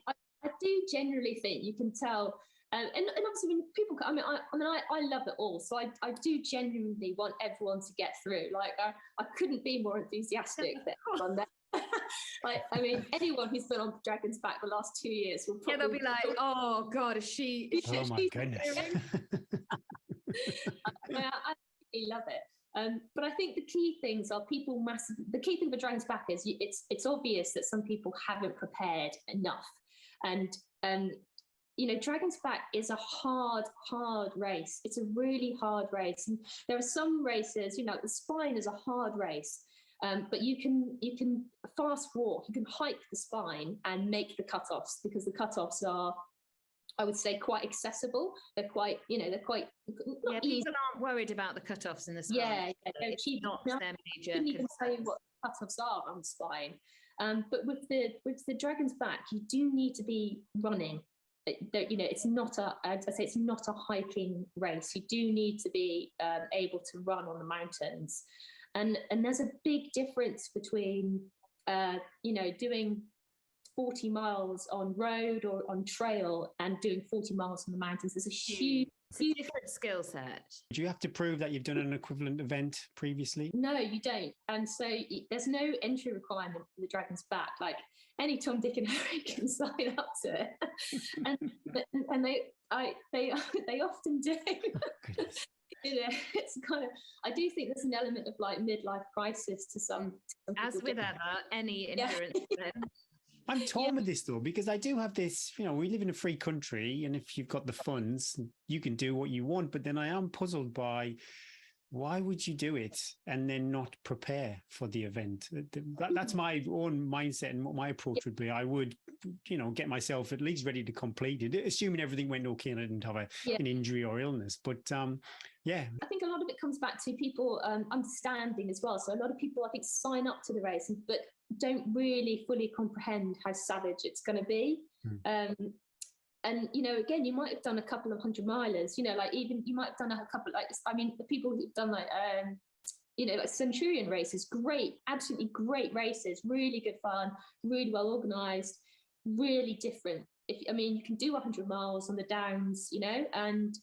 I do generally think you can tell, and obviously when people come, I love it all, so I do genuinely want everyone to get through. Like I couldn't be more enthusiastic than everyone there. Anyone who's been on Dragon's Back the last 2 years will probably they'll be like, oh god, is she oh my goodness. I really love it. But I think the key things are the key thing for Dragon's Back is it's obvious that some people haven't prepared enough, and Dragon's Back is a hard race. It's a really hard race. And there are some races, the Spine is a hard race. But you can fast walk, you can hike the Spine and make the cutoffs, because the cutoffs are, I would say, quite accessible. They're quite yeah, people aren't worried about the cutoffs in the Spine. Yeah, they're cheap. Not their major. I couldn't even tell you what cutoffs are on the Spine. But with the Dragon's Back, you do need to be running. It's not it's not a hiking race. You do need to be able to run on the mountains, and there's a big difference between doing 40 miles on road or on trail and doing 40 miles on the mountains. There's a huge different skill set. Do you have to prove that you've done an equivalent event previously? No, you don't. And so there's no entry requirement for the Dragon's Back. Like, any Tom, Dick and Harry can sign up to it. and they often do. Oh, it's kind of, I do think there's an element of like midlife crisis to some As with ever, any endurance event. I'm torn with this though, because I do have this, we live in a free country, and if you've got the funds, you can do what you want. But then I am puzzled by, why would you do it and then not prepare for the event? That's my own mindset, and what my approach would be. I would, get myself at least ready to complete it, assuming everything went okay and I didn't have an injury or illness. But yeah. I think a lot of it comes back to people understanding as well. So a lot of people, I think, sign up to the race, but don't really fully comprehend how savage it's going to be. And, again, you might have done a couple of 100-milers, like even you might have done a couple, the people who've done like Centurion races, great, absolutely great races, really good fun, really well organized, really different. You can do 100 miles on the downs, and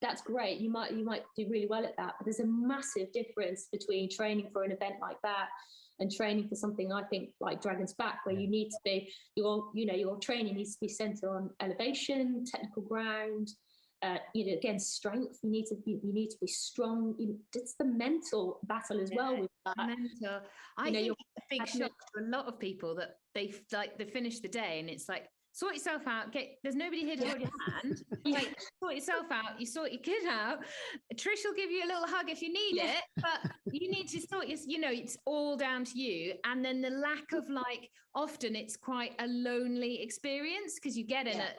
that's great. You might do really well at that, but there's a massive difference between training for an event like that and training for something, I think, like Dragon's Back, where you need to be, your training needs to be centered on elevation, technical ground, again, strength. You need to be strong. It's the mental battle as well with that. Mental. I think it's a big shock to a lot of people that they finish the day and it's like, sort yourself out. There's nobody here to hold your hand. Like, sort yourself out. You sort your kid out. Trish will give you a little hug if you need it, but you need to sort it's all down to you. And then the lack of often it's quite a lonely experience, because you get in at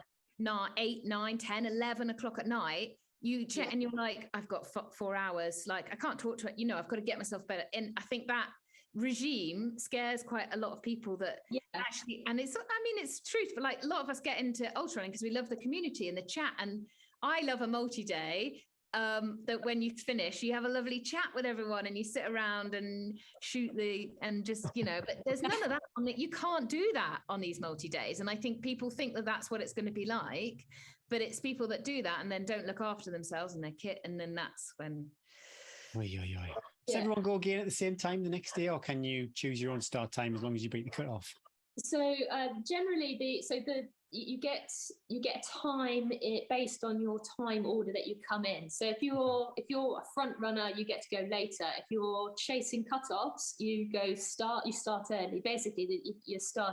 8, 9, 10, 11 o'clock at night. You check and you're like, I've got 4 hours. Like, I can't talk to it. I've got to get myself better. And I think that regime scares quite a lot of people that actually, and it's truth, but a lot of us get into ultra running because we love the community and the chat, and I love a multi-day that when you finish you have a lovely chat with everyone and you sit around and shoot and just but there's none of that on it. You can't do that on these multi-days, and I think people think that that's what it's going to be like, but it's people that do that and then don't look after themselves and their kit, and then that's when Does everyone go again at the same time the next day, or can you choose your own start time as long as you beat the cutoff? So generally, you get time based on your time order that you come in. So if you're a front runner, you get to go later. If you're chasing cutoffs, you start early. Basically,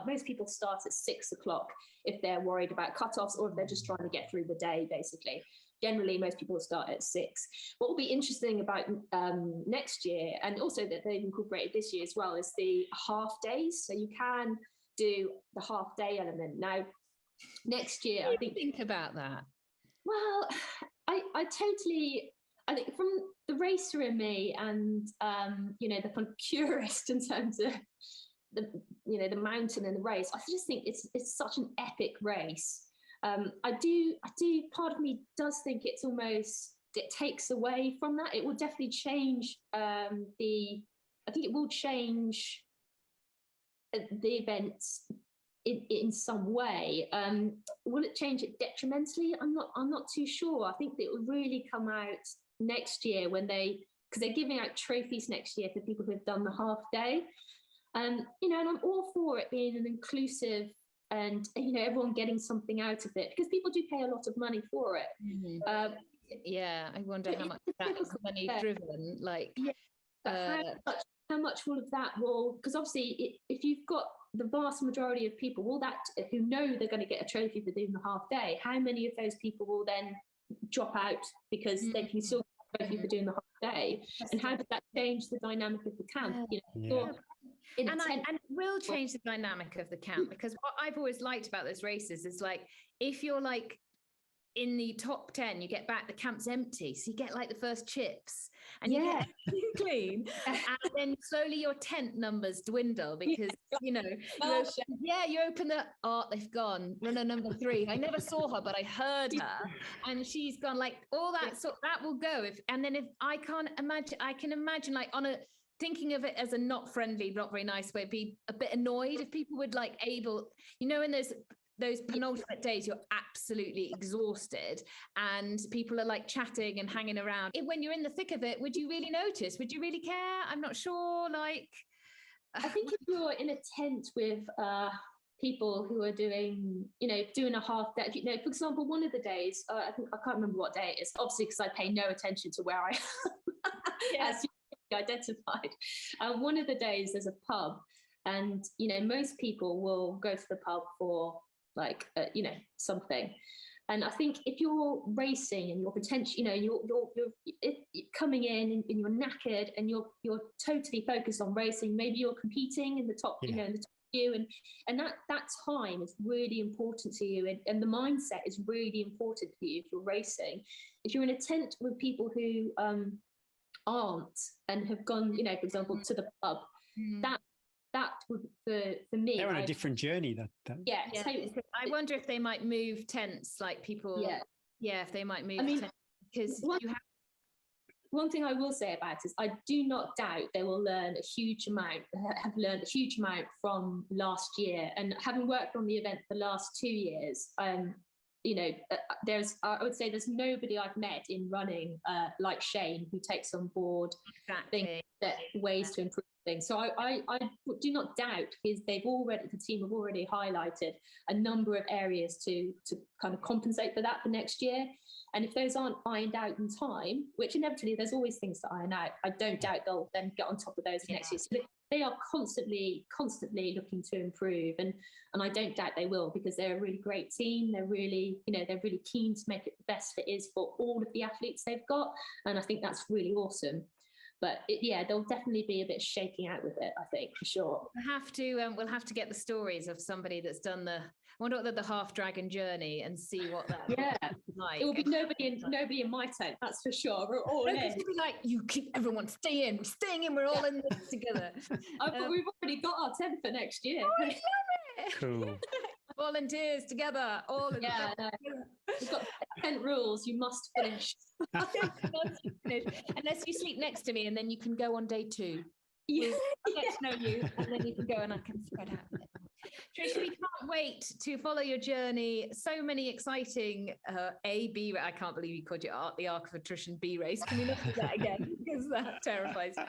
most people start at 6 o'clock if they're worried about cutoffs or if they're just trying to get through the day, basically. Generally, most people will start at 6. What will be interesting about next year, and also that they've incorporated this year as well, is the half days. So you can do the half day element. Now, next year, I think about that. Well, I think from the racer in me and, the kind of purist in terms of the mountain and the race, I just think it's such an epic race. I do, part of me does think it takes away from that. It will definitely change I think it will change the events in some way. Will it change it detrimentally? I'm not too sure. I think that it will really come out next year because they're giving out trophies next year for people who have done the half day. And I'm all for it being an inclusive and everyone getting something out of it, because people do pay a lot of money for it. Mm-hmm. I wonder how much that is money driven. How much all of that will, because obviously if you've got the vast majority of people who know they're going to get a trophy for doing the half day, how many of those people will then drop out because they can still get a trophy for doing the half day? And how does that change the dynamic of the camp? And it will change the dynamic of the camp, because what I've always liked about those races is like, if you're like in the top 10, you get back, the camp's empty, so you get like the first chips and you get clean, and then slowly your tent numbers dwindle because you open the they've gone, runner number 3, I never saw her but I heard her, and she's gone, like all that that will go. If I can imagine like on a, thinking of it as a not friendly, not very nice way, be a bit annoyed if people would like in those penultimate days, you're absolutely exhausted and people are like chatting and hanging around. When you're in the thick of it, would you really notice? Would you really care? I'm not sure. Like, I think if you're in a tent with people who are doing a half day, for example, one of the days, I can't remember what day it is, obviously because I pay no attention to where I am, as you identified. One of the days there's a pub, and most people will go to the pub for like something, and I think if you're racing and you're potentially you're coming in and you're knackered and you're totally focused on racing, maybe you're competing in the top in the top few, and that time is really important to you, and the mindset is really important for you if you're racing. If you're in a tent with people who aren't and have gone for example to the pub, that would, for me, they're on a different journey. Totally. I wonder if they might move tents, like people. If they might move. Tents, because one thing I will say about it is I do not doubt they will have learned a huge amount from last year, and having worked on the event for the last 2 years, I would say there's nobody I've met in running like Shane, who takes on board ways to improve things. So I do not doubt, because the team have already highlighted a number of areas to kind of compensate for that for next year. And if those aren't ironed out in time, which inevitably there's always things to iron out, I don't doubt they'll then get on top of those next year. So they are constantly looking to improve, and I don't doubt they will, because they're a really great team. They're really keen to make it the best it is for all of the athletes they've got, and I think that's really awesome. But there'll definitely be a bit shaking out with it, I think, for sure. We'll have to get the stories of somebody that's done the half dragon journey and see what that like. It will be nobody in my tent, that's for sure. We're all in. It'll be like, you keep everyone staying, we're all in this together. But we've already got our tent for next year. Oh, I love it. Cool. Volunteers together, all in We've got 10 rules you must finish. Unless you sleep next to me, and then you can go on day 2. I'll get to know you, and then you can go and I can spread out a bit. Trish, we can't wait to follow your journey. So many exciting B. I can't believe you called it the Arc of Attrition B race. Can we look at that again? Because that terrifies me.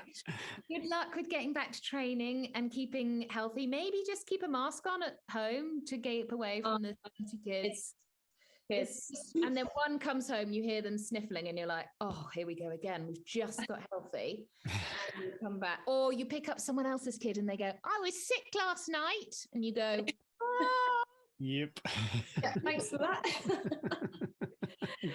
Good luck with getting back to training and keeping healthy. Maybe just keep a mask on at home to keep away from the kids. And then one comes home, you hear them sniffling, and you're like, oh, here we go again. We've just got healthy. And you come back. Or you pick up someone else's kid and they go, I was sick last night. And you go, oh. Yep. Thanks for that.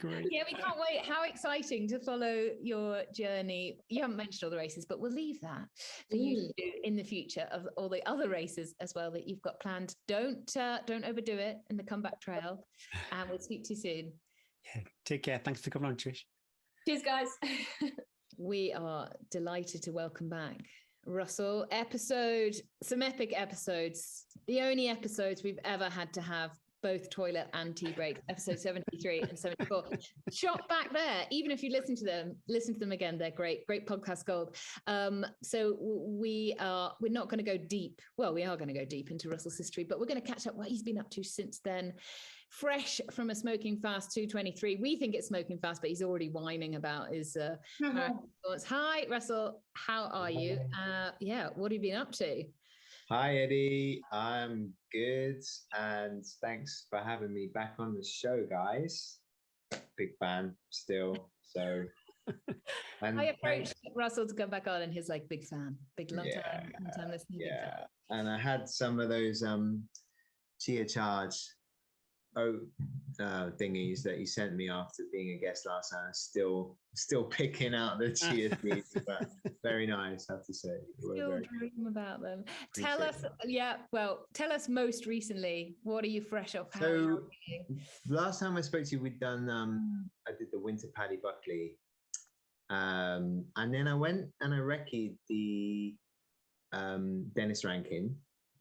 Great. Yeah, we can't wait. How exciting to follow your journey. You haven't mentioned all the races, but we'll leave that for you to do in the future, of all the other races as well that you've got planned. Don't overdo it in the comeback trail, and we'll speak to you soon. Yeah, take care. Thanks for coming on, Trish. Cheers, guys. We are delighted to welcome back Russell. Some epic episodes. The only episodes we've ever had to have both toilet and tea breaks, episode 73 and 74. Shot back there. Even if you listen to them again, they're great podcast gold. So we're not going to go deep. Well, we are going to go deep into Russell's history, but we're going to catch up what he's been up to since then. Fresh from a smoking fast 223. We think it's smoking fast, but he's already whining about his Hi, Russell. How are you? What have you been up to? Hi, Eddie. I'm good, and thanks for having me back on the show, guys. Big fan still. So And I approached Russell to come back on, and he's like, big fan, long time listening. Big fan. And I had some of those Chia Charge thingies that you sent me after being a guest last time. Still picking out the chia seeds, but very nice, I have to say. Still dream about them. Tell us most recently, what are you fresh off? So last time I spoke to you, we'd done I did the Winter Paddy Buckley, and then I went and I recce'd the Dennis Rankin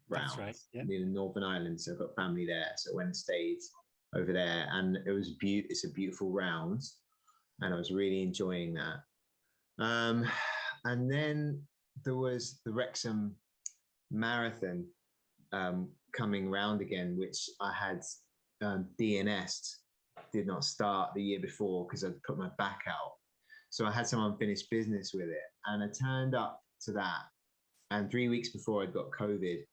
round. That's right. Yeah. In Northern Ireland, so I've got family there, so I went and stayed over there, and it was it's a beautiful round, and I was really enjoying that. And then there was the Wrexham Marathon coming round again, which I had DNS'd, did not start the year before because I'd put my back out, so I had some unfinished business with it, and I turned up to that, and 3 weeks before I'd got COVID.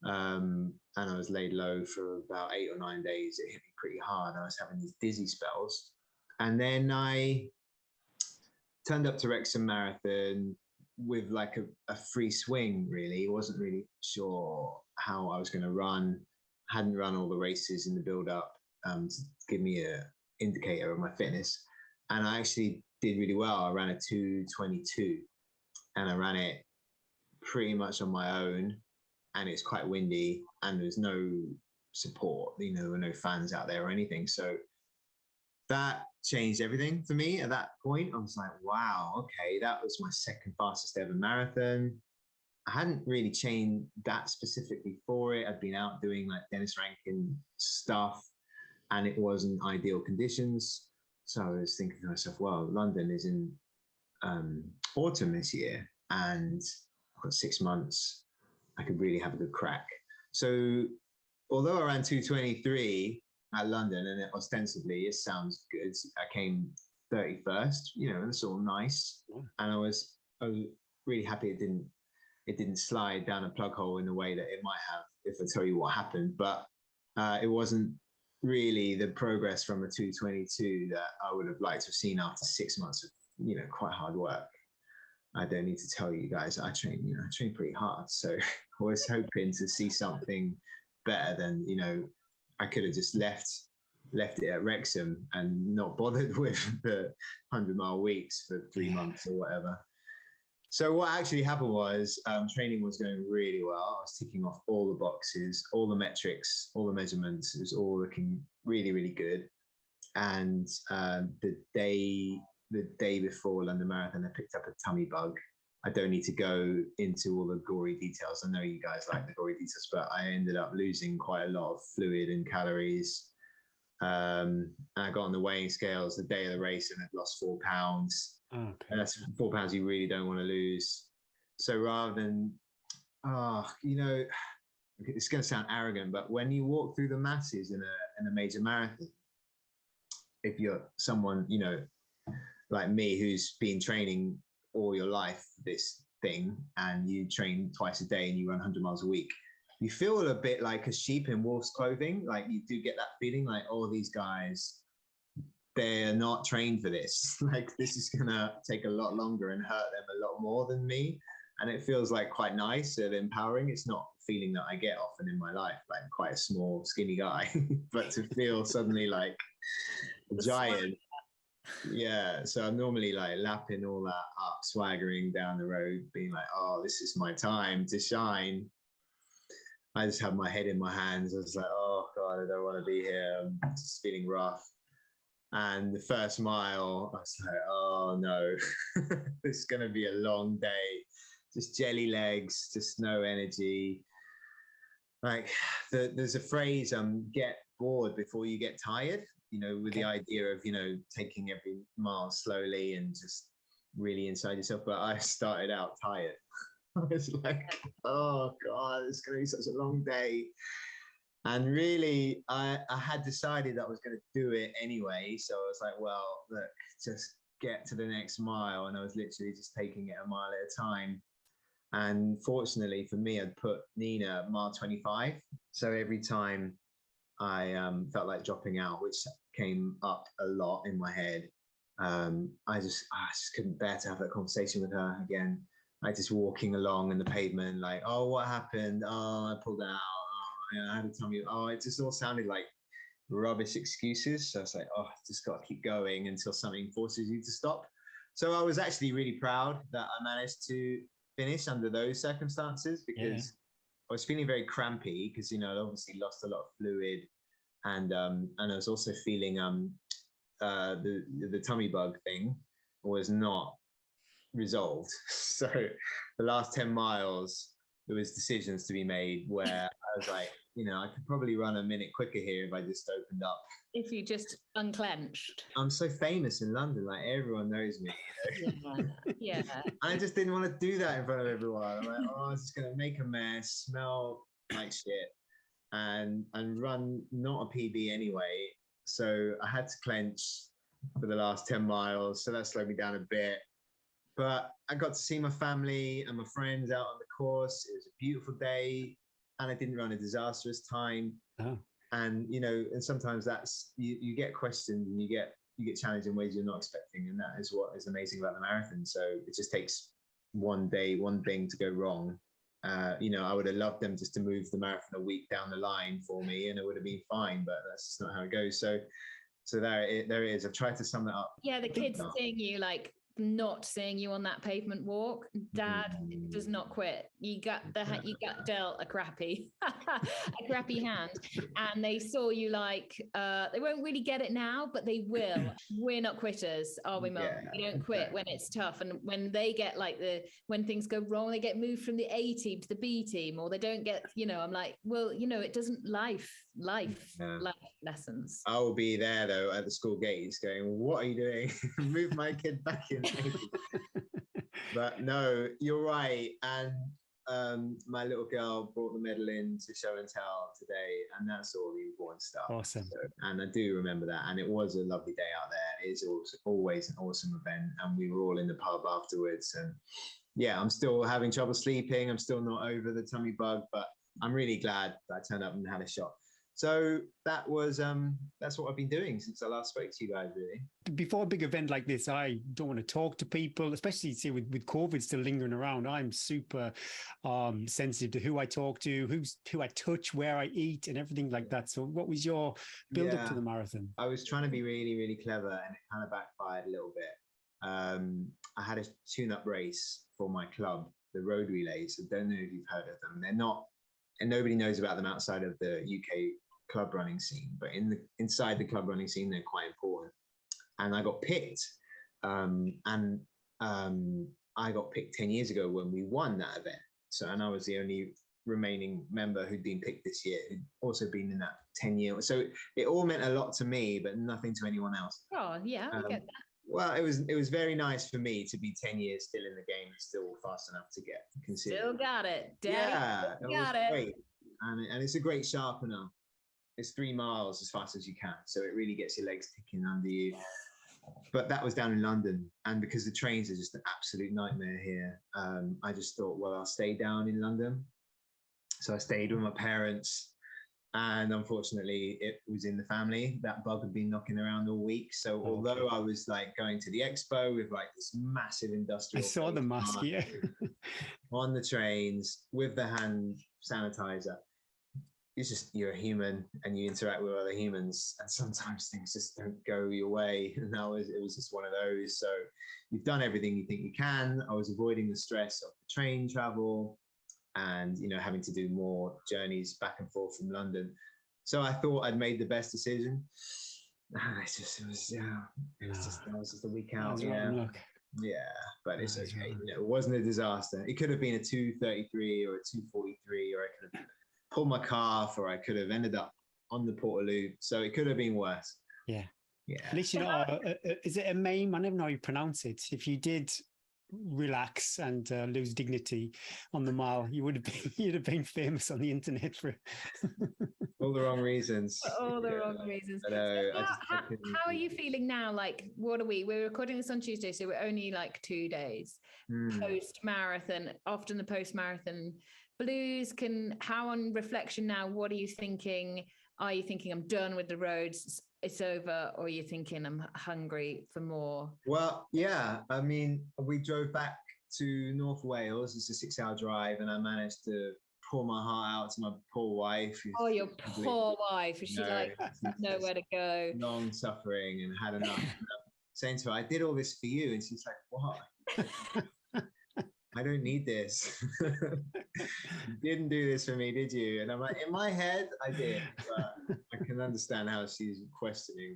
And I was laid low for about 8 or 9 days. It hit me pretty hard. I was having these dizzy spells. And then I turned up to Wrexham Marathon with like a free swing, really. I wasn't really sure how I was going to run. Hadn't run all the races in the build-up to give me an indicator of my fitness. And I actually did really well. I ran a 2:22, and I ran it pretty much on my own. And it's quite windy, and there's no support, there were no fans out there or anything. So that changed everything for me at that point. I was like, wow, okay, that was my second fastest ever marathon. I hadn't really trained that specifically for it. I'd been out doing like Dennis Rankin stuff, and it wasn't ideal conditions. So I was thinking to myself, well, London is in autumn this year, and I've got 6 months. I could really have a good crack. So although I ran 2:23 at London, and ostensibly it sounds good, I came 31st, and it's all nice. And I was really happy it didn't slide down a plug hole in the way that it might have if I tell you what happened. But it wasn't really the progress from a 2:22 that I would have liked to have seen after 6 months of, quite hard work. I don't need to tell you guys, I train pretty hard. So I was hoping to see something better than, I could have just left it at Wrexham and not bothered with the 100-mile weeks for 3 months or whatever. So what actually happened was training was going really well. I was ticking off all the boxes, all the metrics, all the measurements. It was all looking really, really good. And the day before London Marathon, I picked up a tummy bug. I don't need to go into all the gory details. I know you guys like the gory details, but I ended up losing quite a lot of fluid and calories. And I got on the weighing scales the day of the race and I'd lost 4 pounds. Okay. And that's 4 pounds you really don't want to lose. So rather than, it's going to sound arrogant, but when you walk through the masses in a major marathon, if you're someone, like me, who's been training all your life this thing, and you train twice a day and you run 100 miles a week, you feel a bit like a sheep in wolf's clothing. Like you do get that feeling like, oh, these guys, they're not trained for this. Like this is gonna take a lot longer and hurt them a lot more than me. And it feels like quite nice and empowering. It's not a feeling that I get often in my life, like quite a small, skinny guy, but to feel suddenly like a giant. Yeah, so I'm normally like lapping all that up, swaggering down the road, being like, oh, this is my time to shine. I just have my head in my hands. I was like, oh God, I don't want to be here. I'm just feeling rough. And the first mile, I was like, oh no, it's going to be a long day. Just jelly legs, just no energy. Like there's a phrase, get bored before you get tired. With the idea of, taking every mile slowly and just really inside yourself. But I started out tired. I was like, oh God, it's going to be such a long day. And really, I had decided that I was going to do it anyway. So I was like, well, look, just get to the next mile. And I was literally just taking it a mile at a time. And fortunately for me, I'd put Nina at mile 25. So every time I felt like dropping out, which came up a lot in my head, I just couldn't bear to have that conversation with her again. Like just walking along in the pavement, like, oh, what happened? Oh, I pulled out. Oh, I had a tummy. Oh, it just all sounded like rubbish excuses. So I was like, oh, just got to keep going until something forces you to stop. So I was actually really proud that I managed to finish under those circumstances, because I was feeling very crampy because, I'd obviously lost a lot of fluid, and I was also feeling the tummy bug thing was not resolved. So the last 10 miles, there was decisions to be made where I was like, I could probably run a minute quicker here if I just opened up. If you just unclenched. I'm so famous in London, like everyone knows me. Yeah. I just didn't want to do that in front of everyone. I'm like, oh, I was just gonna make a mess, smell like shit, and run not a PB anyway. So I had to clench for the last 10 miles. So that slowed me down a bit. But I got to see my family and my friends out on the course. It was a beautiful day, and I didn't run a disastrous time. Oh. And and sometimes that's you get questioned, and you get challenged in ways you're not expecting, and that is what is amazing about the marathon. So it just takes one day, one thing to go wrong. I would have loved them just to move the marathon a week down the line for me, and it would have been fine. But that's just not how it goes. So there it is. I've tried to sum that up. Yeah, the kids seeing you like not seeing you on that pavement walk. Dad does not quit. You got dealt a crappy hand, and they saw you like they won't really get it now, but they will. We're not quitters, are we, Mum? We don't quit when it's tough, and when they get when things go wrong, they get moved from the A team to the B team, or they don't get. I'm like, well, it doesn't life lessons. I will be there though at the school gates going, what are you doing? Move my kid back in. But no, you're right. And my little girl brought the medal in to show and tell today, and that's all the important stuff. Awesome. So, and I do remember that, and it was a lovely day out there. It is always an awesome event, and we were all in the pub afterwards. And yeah, I'm still having trouble sleeping. I'm still not over the tummy bug, but I'm really glad that I turned up and had a shot. So that was that's what I've been doing since I last spoke to you guys, really. Before a big event like this, I don't want to talk to people, especially with COVID still lingering around. I'm super sensitive to who I talk to, who I touch, where I eat, and everything like that. So what was your build up to the marathon? I was trying to be really, really clever, and it kind of backfired a little bit. I had a tune-up race for my club, the Road Relays. I don't know if you've heard of them. They're not, and nobody knows about them outside of the UK club running scene, but inside the club running scene, they're quite important. And I got picked, and I got picked 10 years ago when we won that event. And I was the only remaining member who'd been picked this year, who'd also been in that 10 years. So it all meant a lot to me, but nothing to anyone else. Oh yeah, I get that. Well, it was very nice for me to be 10 years still in the game and still fast enough to get considered. Still got it, Daddy. Yeah, got it. Great. And it's a great sharpener. It's 3 miles as fast as you can, so it really gets your legs ticking under you. But that was down in London, and because the trains are just an absolute nightmare here, I just thought, well, I'll stay down in London. So I stayed with my parents, and unfortunately, it was in the family. That bug had been knocking around all week. So although I was like going to the expo with like this massive industrial, I saw the mask, yeah, on the trains with the hand sanitizer. You're a human and you interact with other humans, and sometimes things just don't go your way. And it was just one of those. So you've done everything you think you can. I was avoiding the stress of the train travel and, having to do more journeys back and forth from London. So I thought I'd made the best decision. That was just a week out. Yeah. Yeah, but it's okay. It wasn't a disaster. It could have been a 2:33 or a 2:43, or I could have pulled my calf, or I could have ended up on the Portaloo. So it could have been worse. Yeah. At least is it a meme? I never know how you pronounce it. If you did relax and lose dignity on the mile, you'd have been famous on the internet for all the wrong reasons. All the wrong reasons. How are you feeling now? Like, what are we? We're recording this on Tuesday, so we're only like 2 days post marathon. Often the post marathon blues how on reflection now, what are you thinking? Are you thinking I'm done with the roads, it's over, or are you thinking I'm hungry for more? Well, yeah. I mean, we drove back to North Wales. It's a 6-hour drive, and I managed to pour my heart out to my poor wife. Oh, your poor wife. Is she like nowhere to go? Long suffering and had enough. Saying to her, I did all this for you. And she's like, what? I don't need this. You didn't do this for me, did you? And I'm like, in my head, I did. But I can understand how she's questioning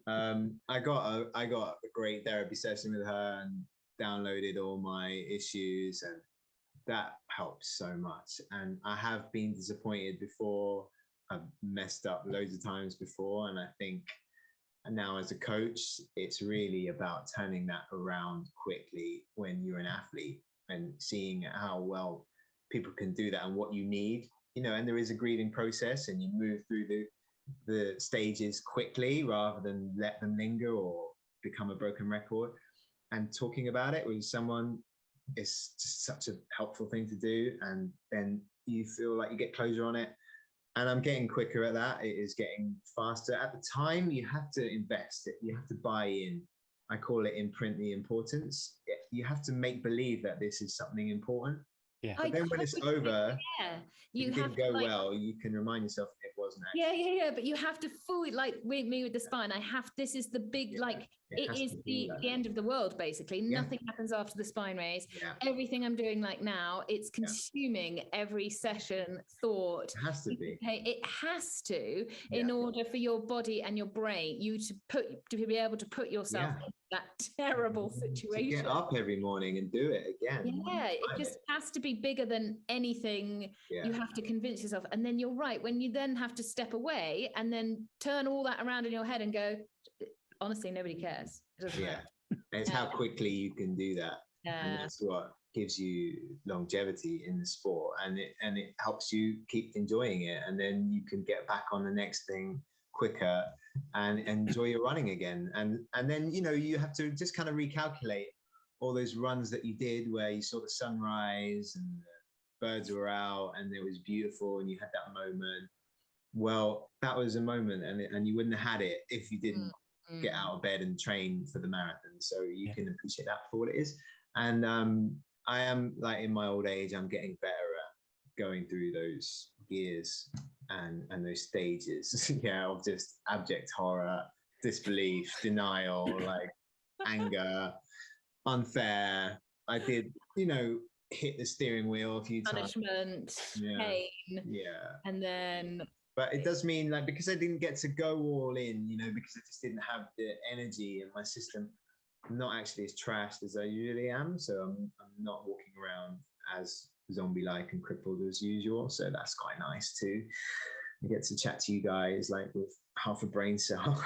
that. I got a great therapy session with her and downloaded all my issues, and that helps so much. And I have been disappointed before. I've messed up loads of times before, and I think now as a coach, it's really about turning that around quickly when you're an athlete and seeing how well people can do that and what you need, and there is a grieving process, and you move through the stages quickly rather than let them linger or become a broken record. And talking about it with someone is just such a helpful thing to do, and then you feel like you get closure on it. And I'm getting quicker at that. It is getting faster. At the time, you have to invest it. You have to buy in. I call it imprint the importance. You have to make believe that this is something important. Yeah. But then when it's over, you it didn't go well, you can remind yourself it wasn't actually. Yeah. But you have to fully, like with me with the spine, this is the big, it is the end of the world, basically. Nothing happens after the spine raise. Everything I'm doing like now, it's consuming every session, thought. It has to be. It has to, in order for your body and your brain, to be able to put yourself in that terrible situation. To get up every morning and do it again. Yeah, it just has to be bigger than anything. You have to convince yourself. And then you're right, when you then have to step away and then turn all that around in your head and go, honestly, nobody cares. It's how quickly you can do that. And that's what gives you longevity in the sport, and it helps you keep enjoying it, and then you can get back on the next thing quicker and enjoy your running again. And then you have to just kind of recalculate all those runs that you did where you saw the sunrise and the birds were out and it was beautiful and you had that moment. Well, that was a moment, and you wouldn't have had it if you didn't get out of bed and train for the marathon. So you can appreciate that for what it is. And I am, like, in my old age, I'm getting better at going through those gears and those stages of just abject horror, disbelief, denial, like anger, unfair. I did hit the steering wheel a few times, punishment, pain, and then but it does mean, like, because I didn't get to go all in, because I just didn't have the energy, and my system not actually as trashed as I usually am. So I'm not walking around as zombie-like and crippled as usual. So that's quite nice too. I get to chat to you guys like with half a brain cell.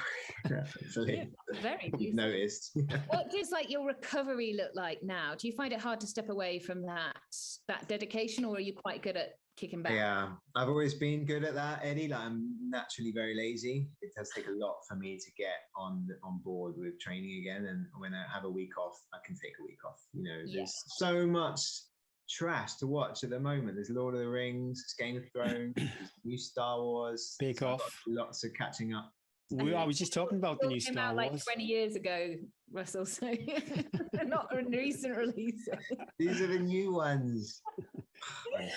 Hopefully, very you've noticed. What does your recovery look like now? Do you find it hard to step away from that dedication, or are you quite good at kicking back? Yeah, I've always been good at that, Eddie. Like, I'm naturally very lazy. It does take a lot for me to get on board with training again. And when I have a week off, I can take a week off. There's so much trash to watch at the moment. There's Lord of the Rings, Game of Thrones, new Star Wars. Bake Off. Lots of catching up. I was just talking about the new Star Wars. Like 20 years ago, Russell, so not a recent release. These are the new ones.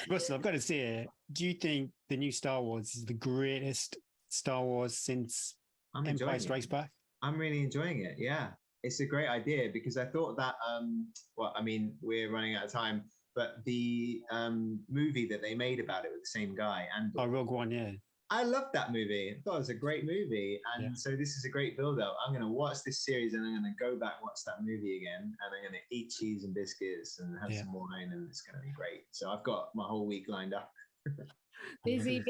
Russell, I've got to say, do you think the new Star Wars is the greatest Star Wars since Empire Strikes Back? I'm really enjoying it. Yeah, it's a great idea, because I thought that, we're running out of time, but the movie that they made about it with the same guy, and Rogue One, yeah. I loved that movie. I thought it was a great movie. And so this is a great build-up. I'm going to watch this series, and I'm going to go back and watch that movie again. And I'm going to eat cheese and biscuits and have some wine, and it's going to be great. So I've got my whole week lined up. busy.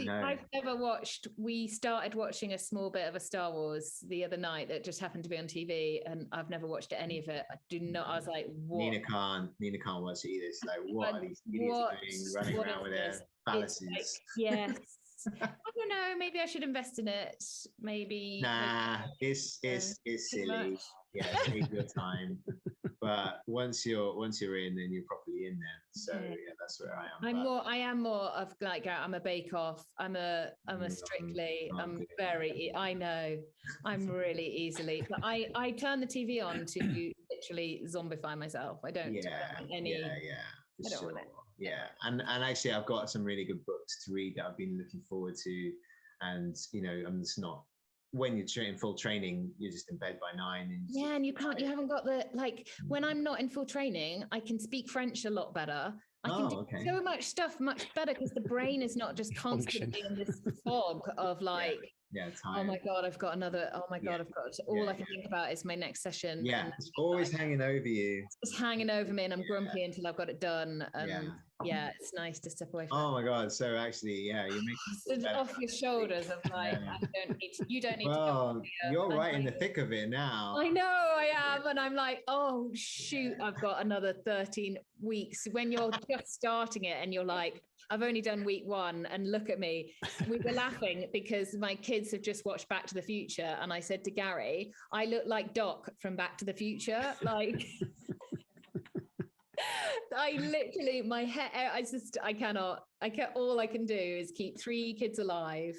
I've never watched. We started watching a small bit of a Star Wars the other night that just happened to be on TV, and I've never watched any of it. I do not. I was like, what? Nina can't watch it either. It's like, what are these idiots doing, running around with their palaces? Yes. I don't know. Maybe I should invest in it. Maybe. Nah, it's silly. Yeah, take your time. But once you're in, then you're properly fully in there. So yeah, that's where I am. I am more of like, I'm a bake off. I'm a strictly, I know I'm really easily, but I turn the TV on to literally zombify myself. I don't I don't want it. Yeah. And actually I've got some really good books to read that I've been looking forward to. And, you know, I'm just not, when you're in full training, you're just in bed by 9. And you haven't got the, like, when I'm not in full training, I can speak French a lot better. I can do so much stuff much better because the brain is not just constantly in this fog of like, oh my God, I've got another, I've got, all I can think about is my next session. Yeah, it's always hanging over you. It's hanging over me and I'm grumpy until I've got it done. And it's nice to step away from my God. So actually, you're making it off your shoulders of like, you don't need to. You're right in the thick of it now. I know I am. And I'm like, oh shoot, I've got another 13 weeks. When you're just starting it and you're like, I've only done week 1 and look at me. We were laughing because my kids have just watched Back to the Future. And I said to Gary, I look like Doc from Back to the Future. Like, I literally, my hair, all I can do is keep 3 kids alive,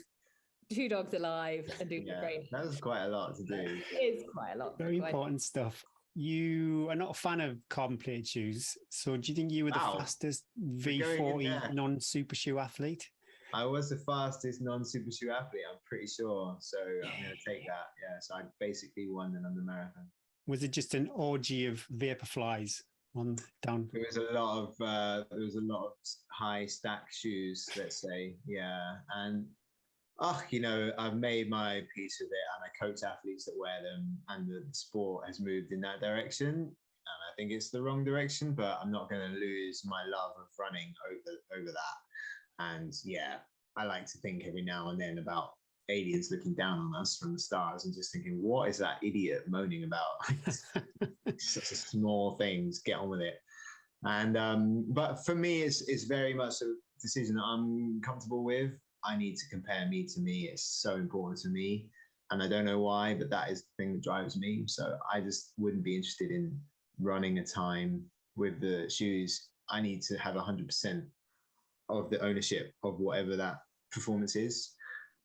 2 dogs alive and do training. That's quite a lot to do. It is quite a lot. Very important stuff. You are not a fan of carbon plated shoes. So do you think you were the fastest V40 non-super shoe athlete? I was the fastest non-super shoe athlete, I'm pretty sure. So I'm going to take that. Yeah. So I basically won another marathon. Was it just an orgy of vapor flies on down? There was a lot of high stack shoes, let's say. Yeah. And I've made my peace with it, and I coach athletes that wear them, and the sport has moved in that direction. And I think it's the wrong direction, but I'm not going to lose my love of running over that. And I like to think every now and then about aliens looking down on us from the stars and just thinking, what is that idiot moaning about? Such a small things, get on with it. And but for me, it's very much a decision that I'm comfortable with. I need to compare me to me. It's so important to me. And I don't know why, but that is the thing that drives me. So I just wouldn't be interested in running a time with the shoes. I need to have 100% of the ownership of whatever that performance is.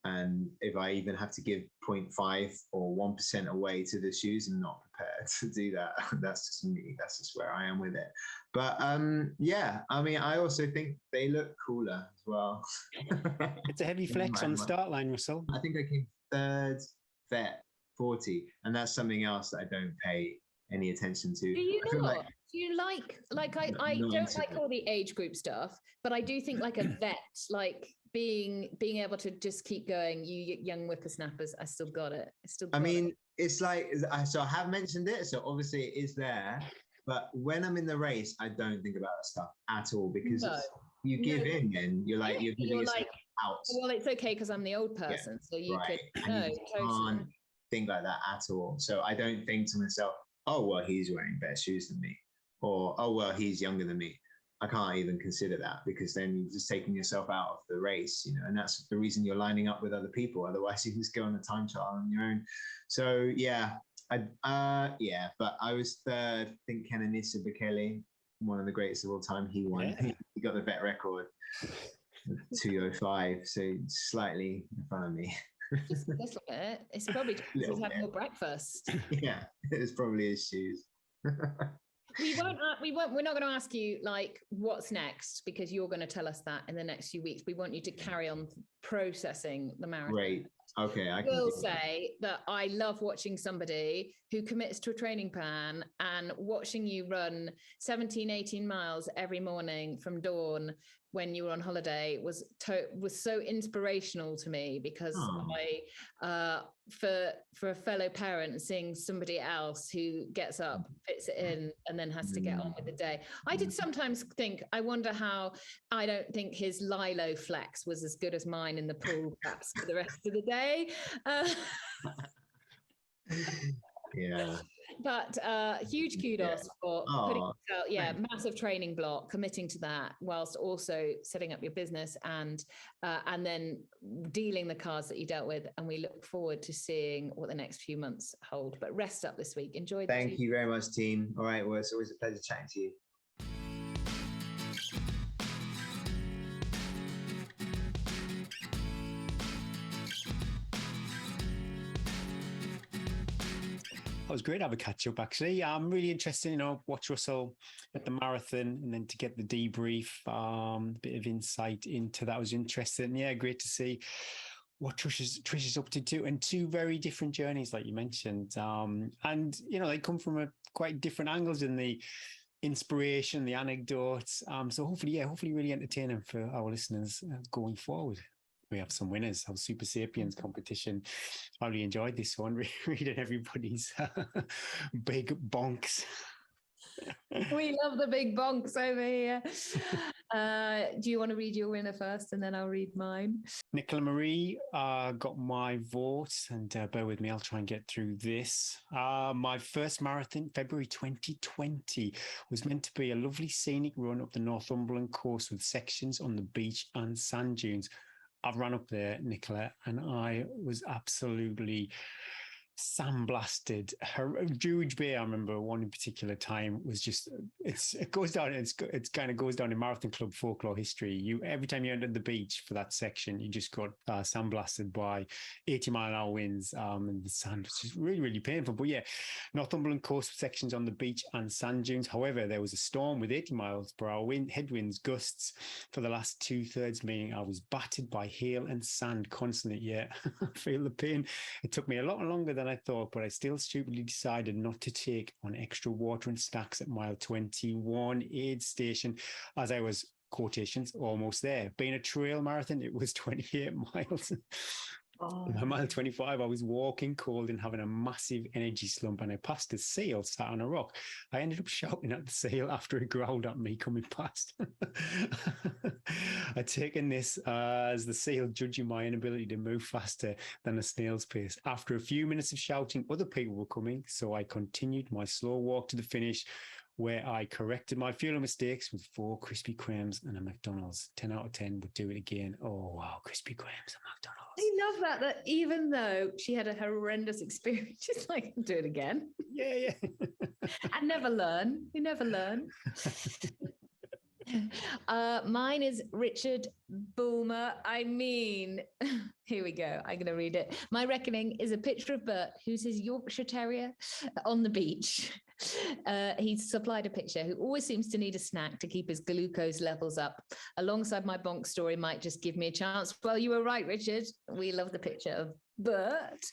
And if I even have to give 0.5 or 1% away to the shoes, I'm not prepared to do that. That's just me. That's just where I am with it. But I also think they look cooler as well. It's a heavy flex on the start line, Russell. I think I came 3rd vet 40, and that's something else that I don't pay any attention to. Do you not? Do you like I don't like all the age group stuff, but I do think like a vet, like being able to just keep going, you young whippersnappers, I still got it. It's like, so I have mentioned it, so obviously it is there, but when I'm in the race, I don't think about that stuff at all, because you give in and you're giving yourself out. Well, it's okay because I'm the old person, so you could can't think like that at all. So I don't think to myself, oh, well, he's wearing better shoes than me, or, oh, well, he's younger than me. I can't even consider that, because then you're just taking yourself out of the race, and that's the reason you're lining up with other people. Otherwise, you just go on a time trial on your own. So but I was 3rd. I think Kenenisa Bekele, one of the greatest of all time, he won. Yeah. He got the vet record, 2:05, so slightly in front of me. Just look at it. It's probably just he's having more breakfast. Yeah, it's probably his shoes. We're not going to ask you like what's next, because you're going to tell us that in the next few weeks. We want you to carry on processing the marathon. Great. Okay. I will say that I love watching somebody who commits to a training plan, and watching you run 17, 18 miles every morning from dawn when you were on holiday was so inspirational to me, because for a fellow parent, seeing somebody else who gets up, fits it in, and then has to get on with the day. I did sometimes think, I wonder how, I don't think his Lilo flex was as good as mine in the pool, perhaps, for the rest of the day. Yeah. But huge kudos for putting yourself, massive training block, committing to that, whilst also setting up your business and then dealing the cards that you dealt with. And we look forward to seeing what the next few months hold. But rest up this week. Enjoy. Thank you very much, team. All right. Well, it's always a pleasure chatting to you. was great to have a catch up, actually. I'm really interested, watch Russell at the marathon and then to get the debrief, a bit of insight into that was interesting. Yeah, great to see what Trish is up to too, and two very different journeys, like you mentioned. And, they come from quite different angles in the inspiration, the anecdotes. So hopefully really entertaining for our listeners going forward. We have some winners. Our Super Sapiens competition. I really enjoyed this one, reading everybody's big bonks. We love the big bonks over here. Do you want to read your winner first and then I'll read mine? Nicola Marie got my vote, and bear with me, I'll try and get through this. My first marathon, February 2020, was meant to be a lovely scenic run up the Northumberland coast with sections on the beach and sand dunes. I've run up there, Nicola, and I was absolutely sandblasted. Druidge Bay, I remember one in particular time was just it goes down. It's kind of goes down in marathon club folklore history. Every time you entered the beach for that section, you just got sandblasted by 80-mile-an-hour winds, and the sand was just really, really painful. But yeah, Northumberland coast sections on the beach and sand dunes. However, there was a storm with 80 miles per hour headwinds, gusts for the last 2/3, meaning I was battered by hail and sand constantly. Yeah, I feel the pain. It took me a lot longer than I thought, but I still stupidly decided not to take on extra water and snacks at mile 21 aid station, as I was, quotations, almost there. Being a trail marathon, it was 28 miles. By mile 25, I was walking cold and having a massive energy slump, and I passed a sail sat on a rock. I ended up shouting at the sail after it growled at me coming past. I'd taken this as the sail judging my inability to move faster than a snail's pace. After a few minutes of shouting, other people were coming, so I continued my slow walk to the finish, where I corrected my fuel mistakes with 4 Krispy Kremes and a McDonald's. 10 out of 10 would do it again. Oh, wow, Krispy Kremes and McDonald's. I love that even though she had a horrendous experience, she's like, do it again. Yeah. And never learn. You never learn. Mine is Richard Bulmer. I mean, here we go. I'm going to read it. My reckoning is a picture of Bert, who's his Yorkshire Terrier, on the beach. He's supplied a picture, who always seems to need a snack to keep his glucose levels up. Alongside my bonk story might just give me a chance. Well, you were right, Richard. We love the picture of Bert.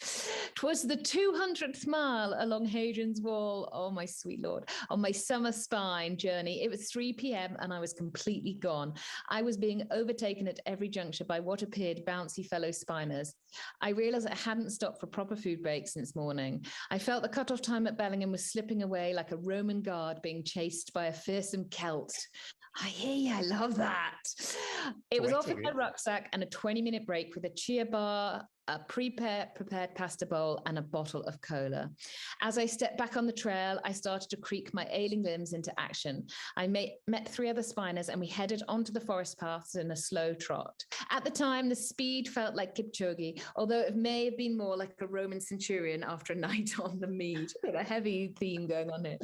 'Twas the 200th mile along Hadrian's Wall. Oh, my sweet Lord. On my summer spine journey, it was 3 p.m. and I was completely gone. I was being overtaken at every juncture by what appeared bouncy fellow spiners. I realized I hadn't stopped for proper food breaks since morning. I felt the cutoff time at Bellingham was slipping away like a Roman guard being chased by a fearsome Celt. I hear you. I love that. It was off with my rucksack and a 20-minute break with a Chia bar, a prepared pasta bowl, and a bottle of cola. As I stepped back on the trail, I started to creak my ailing limbs into action. I met 3 other spiners and we headed onto the forest paths in a slow trot. At the time, the speed felt like Kipchoge, although it may have been more like a Roman centurion after a night on the mead. A heavy theme going on here.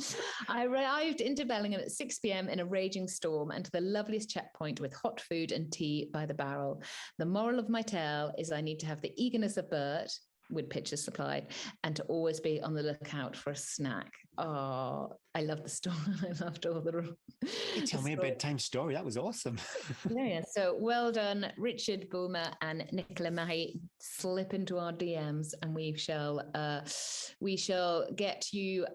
I arrived into Bellingham at 6 p.m. in a raging storm and to the loveliest checkpoint with hot food and tea by the barrel. The moral of my tale is I need to have the eagerness of Bert, with pictures supplied, and to always be on the lookout for a snack. Oh, I love the story. I loved all the. You tell me a bedtime story. That was awesome. Yeah. So well done, Richard Bulmer and Nicola Marie. Slip into our DMs, and we shall get you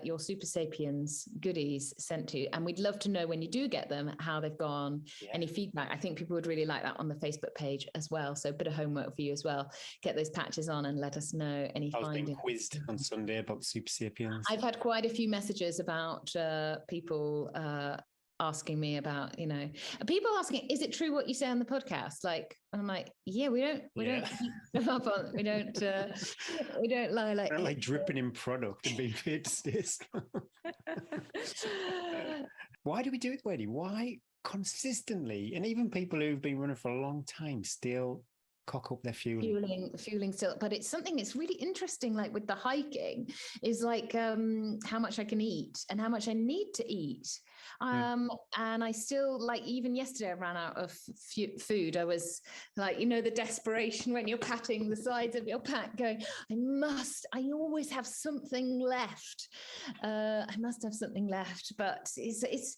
your Super Sapiens goodies sent to you. And we'd love to know when you do get them how they've gone. Yeah. Any feedback? I think people would really like that on the Facebook page as well. So a bit of homework for you as well. Get those patches on and let us know any findings. I was being quizzed on Sunday about Super Sapiens. I've had quite a few messages about people asking me about, people asking, is it true what you say on the podcast? Like, I'm like, yeah, we don't lie like. I don't like dripping in product and being paid to stay. Why do we do it, Wendy? Why consistently? And even people who've been running for a long time still cock up their fueling still, but it's something that's really interesting, like with the hiking, is like how much I can eat and how much I need to eat. And I still, like, even yesterday I ran out of food. I was like, the desperation when you're patting the sides of your pack going, I always have something left. I must have something left, but it's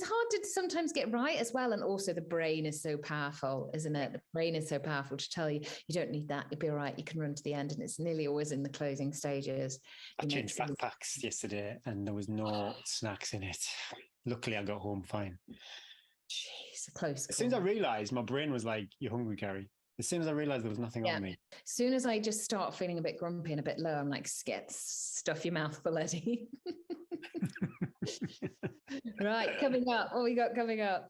hard to sometimes get right as well. And also the brain is so powerful, isn't it? The brain is so powerful to tell you, you don't need that, you'll be all right, you can run to the end. And it's nearly always in the closing stages. I changed backpacks yesterday and there was no snacks in it. Luckily I got home fine. Jeez, close. As soon as I realised, my brain was like, "You're hungry, Gary." As soon as I realised there was nothing on me. As soon as I just start feeling a bit grumpy and a bit low, I'm like, stuff your mouth full, Eddie. Right, coming up. What we got coming up?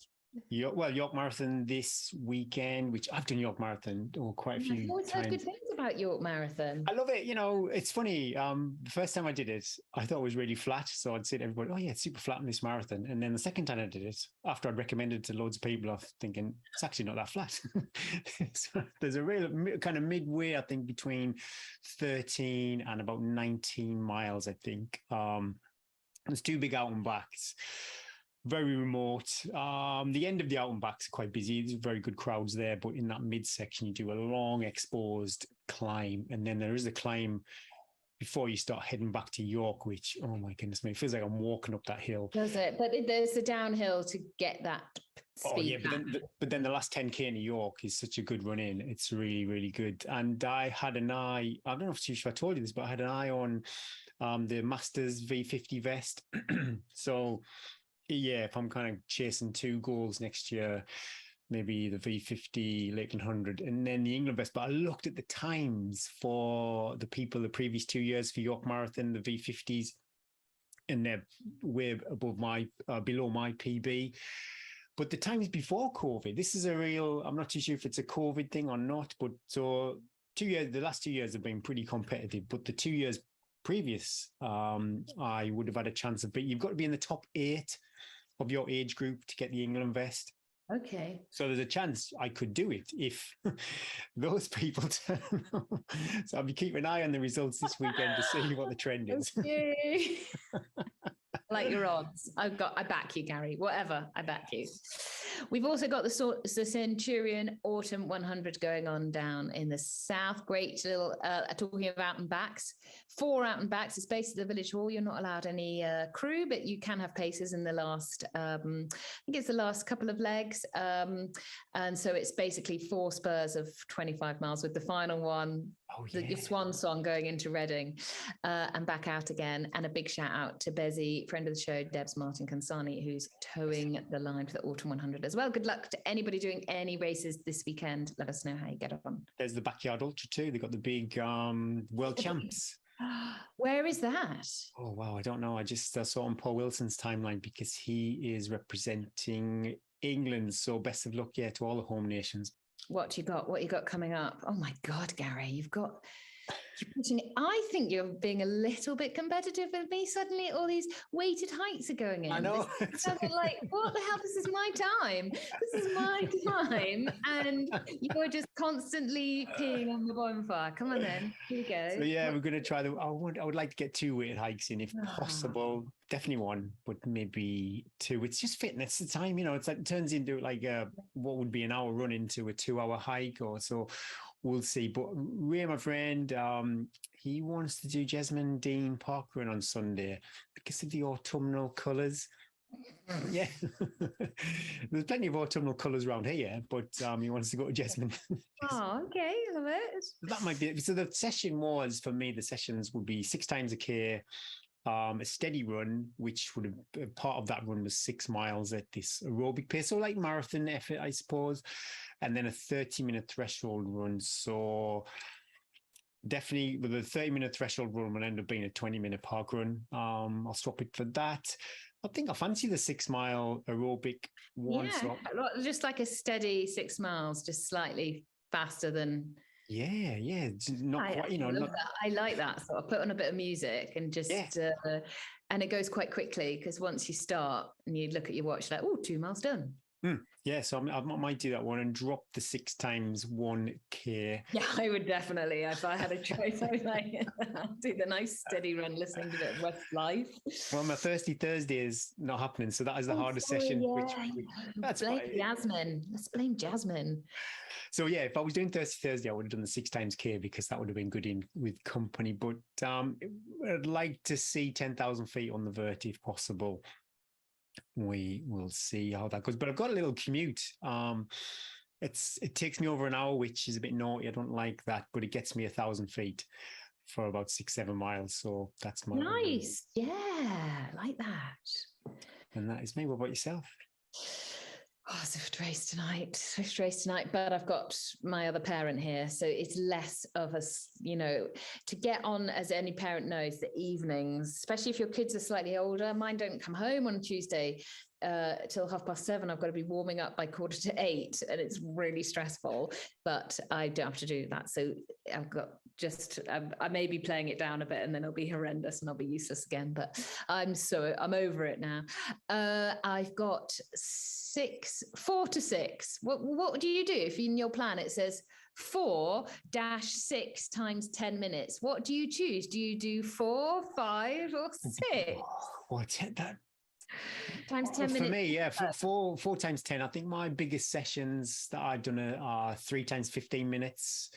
York Marathon this weekend, which I've done York Marathon quite a few times. I've always heard good things about York Marathon. I love it. It's funny. The first time I did it, I thought it was really flat. So I'd say to everybody, "Oh yeah, it's super flat in this marathon." And then the second time I did it, after I'd recommended it to loads of people, I was thinking, it's actually not that flat. So there's a real kind of midway, I think, between 13 and about 19 miles, I think. There's two big out and backs. Very remote. The end of the out and backs are quite busy. There's very good crowds there, but in that midsection, you do a long exposed climb, and then there is a climb before you start heading back to York, which, oh my goodness me, it feels like I'm walking up that hill. Does it? But there's a downhill to get that speed. Oh yeah, but then the last 10K in York is such a good run in. It's really, really good. And I had an eye, I don't know if I told you this, but I had an eye on the Masters V50 vest. So yeah, if I'm kind of chasing two goals next year, maybe the V50 Lakeland 100 and then the England vest. But I looked at the times for the people the previous 2 years for York Marathon, the V50s, and they're way above below my PB. But the times before COVID, this is I'm not too sure if it's a COVID thing or not, but so the last 2 years have been pretty competitive, but the 2 years previous, I would have had a chance of you've got to be in the top 8 of your age group to get the England vest. Okay. So there's a chance I could do it if those people turn up. So I'll be keeping an eye on the results this weekend to see what the trend is. Okay. Like your odds. I back you, Gary. Whatever, I back you. We've also got the Centurion Autumn 100 going on down in the south. Great little, talking of out and backs. 4 out and backs. It's based at the village hall. You're not allowed any crew, but you can have paces in the last, I think it's the last couple of legs. And so it's basically 4 spurs of 25 miles with the final one, your swan song going into Reading and back out again. And a big shout out to Bezzy, friend of the show, Debs Martin Kansani, who's towing the line for the Autumn 100 as well. Good luck to anybody doing any races this weekend. Let us know how you get on. There's the Backyard Ultra too. They've got the big world champs. Where is that? Oh, wow. I don't know. I just saw on Paul Wilson's timeline because he is representing England. So best of luck, to all the home nations. What you got coming up? Oh my God, Gary, I think you're being a little bit competitive with me. Suddenly all these weighted heights are going in. I know. Like, what the hell? This is my time. This is my time. And you're just constantly peeing on the bonfire. Come on then. Here we go. So yeah, we're going to try I would like to get 2 weighted hikes in if possible. Definitely 1, but maybe 2. It's just fitness. The time, it's like it turns into like what would be an hour run into a 2-hour hike or so. We'll see. But Ray, my friend, he wants to do Jesmond Dean Park Run on Sunday because of the autumnal colours. Yeah. There's plenty of autumnal colours around here, but he wants to go to Jesmond. Oh, okay. I love it. That might be it. So the sessions would be 6 times a K, a steady run, which would have part of that run was 6 miles at this aerobic pace, so like marathon effort, I suppose, and then a 30-minute threshold run. So definitely the 30-minute threshold run will end up being a 20-minute park run. I'll swap it for that. I think I fancy the 6-mile aerobic one. Yeah, just like a steady 6 miles, just slightly faster than. Yeah, not quite. I like that. So I put on a bit of music and just, and it goes quite quickly because once you start and you look at your watch, like, 2 miles done. Yeah, so I might do that one and drop the 6 times 1K. Yeah, I would definitely. If I had a choice, I would like I'll do the nice steady run, listening to a bit of Westlife. Well, my Thirsty Thursday is not happening, so that is the hardest session. Yeah. That's blame fine. Jasmine. Let's blame Jasmine. So yeah, if I was doing Thirsty Thursday, I would have done the 6 times K because that would have been good with company. But I'd like to see 10,000 feet on the vert if possible. We will see how that goes. But I've got a little commute. It takes me over an hour, which is a bit naughty. I don't like that, but it gets me 1,000 feet for about 6-7 miles. So that's my nice. Yeah, like that. And that is me. What about yourself? Oh, Swift race tonight, but I've got my other parent here. So it's less of a, to get on, as any parent knows, the evenings, especially if your kids are slightly older. Mine don't come home on Tuesday till 7:30. I've got to be warming up by 7:45, and it's really stressful, but I don't have to do that. So I've got I may be playing it down a bit, and then it'll be horrendous and I'll be useless again, but I'm over it now. I've got 4 to 6. What do you do if in your plan it says 4-6 times 10 minutes? What do you choose? Do you do 4, 5, or 6? What's that? Times 10 minutes. For me, yeah, 4 times 10. I think my biggest sessions that I've done are 3 times 15 minutes.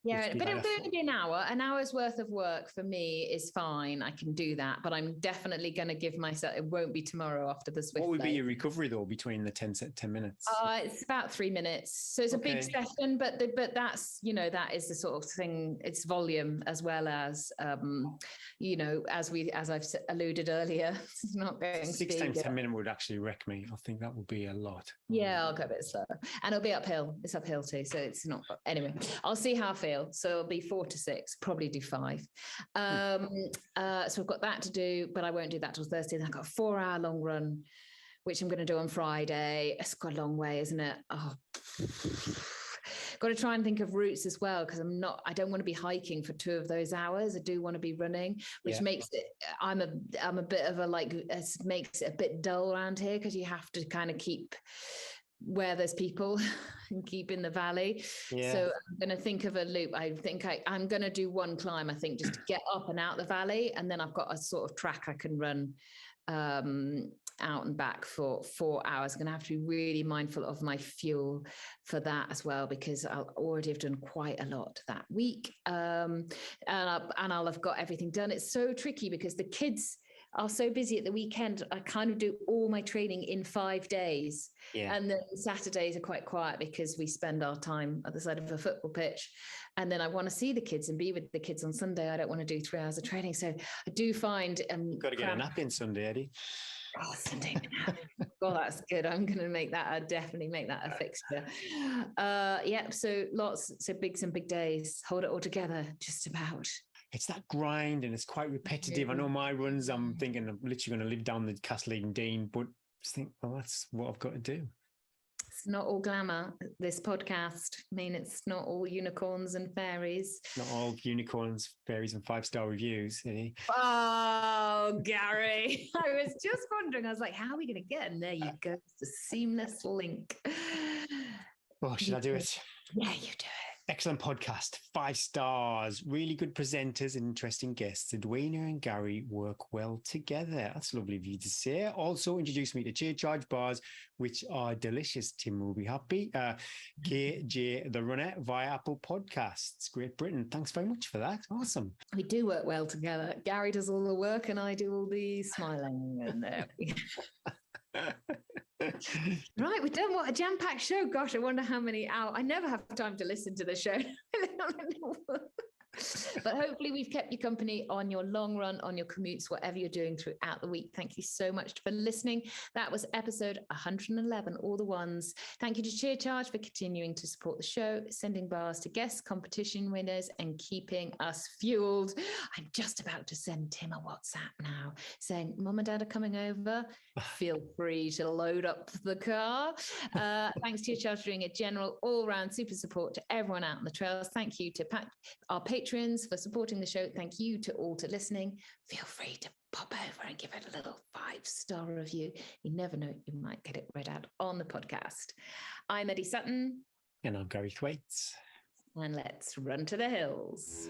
Yeah, but it'll only be an hour. An hour's worth of work for me is fine. I can do that, but I'm definitely going to give myself, it won't be tomorrow after the Swift. What would be your recovery though between the 10 minutes? It's about 3 minutes. So it's a big session, but that's, that is the sort of thing. It's volume as well as, as I've alluded earlier, it's not going 6 times 10 minutes would actually wreck me. I think that would be a lot. Yeah, I'll go a bit slower, and it'll be uphill. It's uphill too, so it's not. Anyway, I'll see how I feel. So it'll be 4 to 6, probably do 5. So I've got that to do, but I won't do that till Thursday. Then I've got a 4-hour long run, which I'm going to do on Friday. It's got a long way, isn't it? Oh. Got to try and think of routes as well, because I don't want to be hiking for 2 of those hours. I do want to be running, which makes it, I'm a bit of it makes it a bit dull around here, because you have to kind of keep where there's people and keep in the valley. Yeah. So I'm going to think of a loop. I think I'm going to do one climb, I think, just to get up and out the valley. And then I've got a sort of track I can run out and back for 4 hours. I'm going to have to be really mindful of my fuel for that as well, because I'll already have done quite a lot that week. And I'll have got everything done. It's so tricky because the kids are so busy at the weekend. I kind of do all my training in 5 days. Yeah. And then Saturdays are quite quiet because we spend our time at the side of a football pitch. And then I want to see the kids and be with the kids on Sunday. I don't want to do 3 hours of training. So I do find... You've got to get a nap in Sunday, Eddie. Oh, Sunday nap. Well, that's good. I'm going to make that, I'll definitely make that a fixture. So some big days. Hold it all together, just about. It's that grind and it's quite repetitive. I know my runs, I'm thinking I'm literally going to live down the Castle Eden Dean, but I just think, well, that's what I've got to do. It's not all glamour, this podcast. I mean, it's not all unicorns and fairies. Not all unicorns, fairies and 5-star reviews. Eh? Oh, Gary. I was just wondering, I was like, how are we going to get? And there you go. It's a seamless link. Oh, should I do it? Yeah, you do it. Excellent podcast, 5 stars, really good presenters and interesting guests. Edwina and Gary work well together. That's lovely of you to say. Also introduced me to Chia Charge bars, which are delicious. Tim will be happy. KJ the Runner via Apple Podcasts, Great Britain. Thanks very much for that. Awesome. We do work well together. Gary does all the work and I do all the smiling. And Right, we're done. What a jam-packed show. Gosh, I wonder how many hours. I never have time to listen to the show. But hopefully we've kept you company on your long run, on your commutes, whatever you're doing throughout the week. Thank you so much for listening. That was episode 111, all the ones. Thank you to Chia Charge for continuing to support the show, sending bars to guests, competition winners, and keeping us fueled. I'm just about to send Tim a WhatsApp now saying, Mum and Dad are coming over. Feel free to load up the car. Thanks to Chia Charge for doing a general all-round super support to everyone out on the trails. Thank you to our patrons for supporting the show. Thank you to all to listening. Feel free to pop over and give it a little 5-star review. You never know, you might get it read out on the podcast. I'm Eddie Sutton. And I'm Gary Thwaites. And let's run to the hills.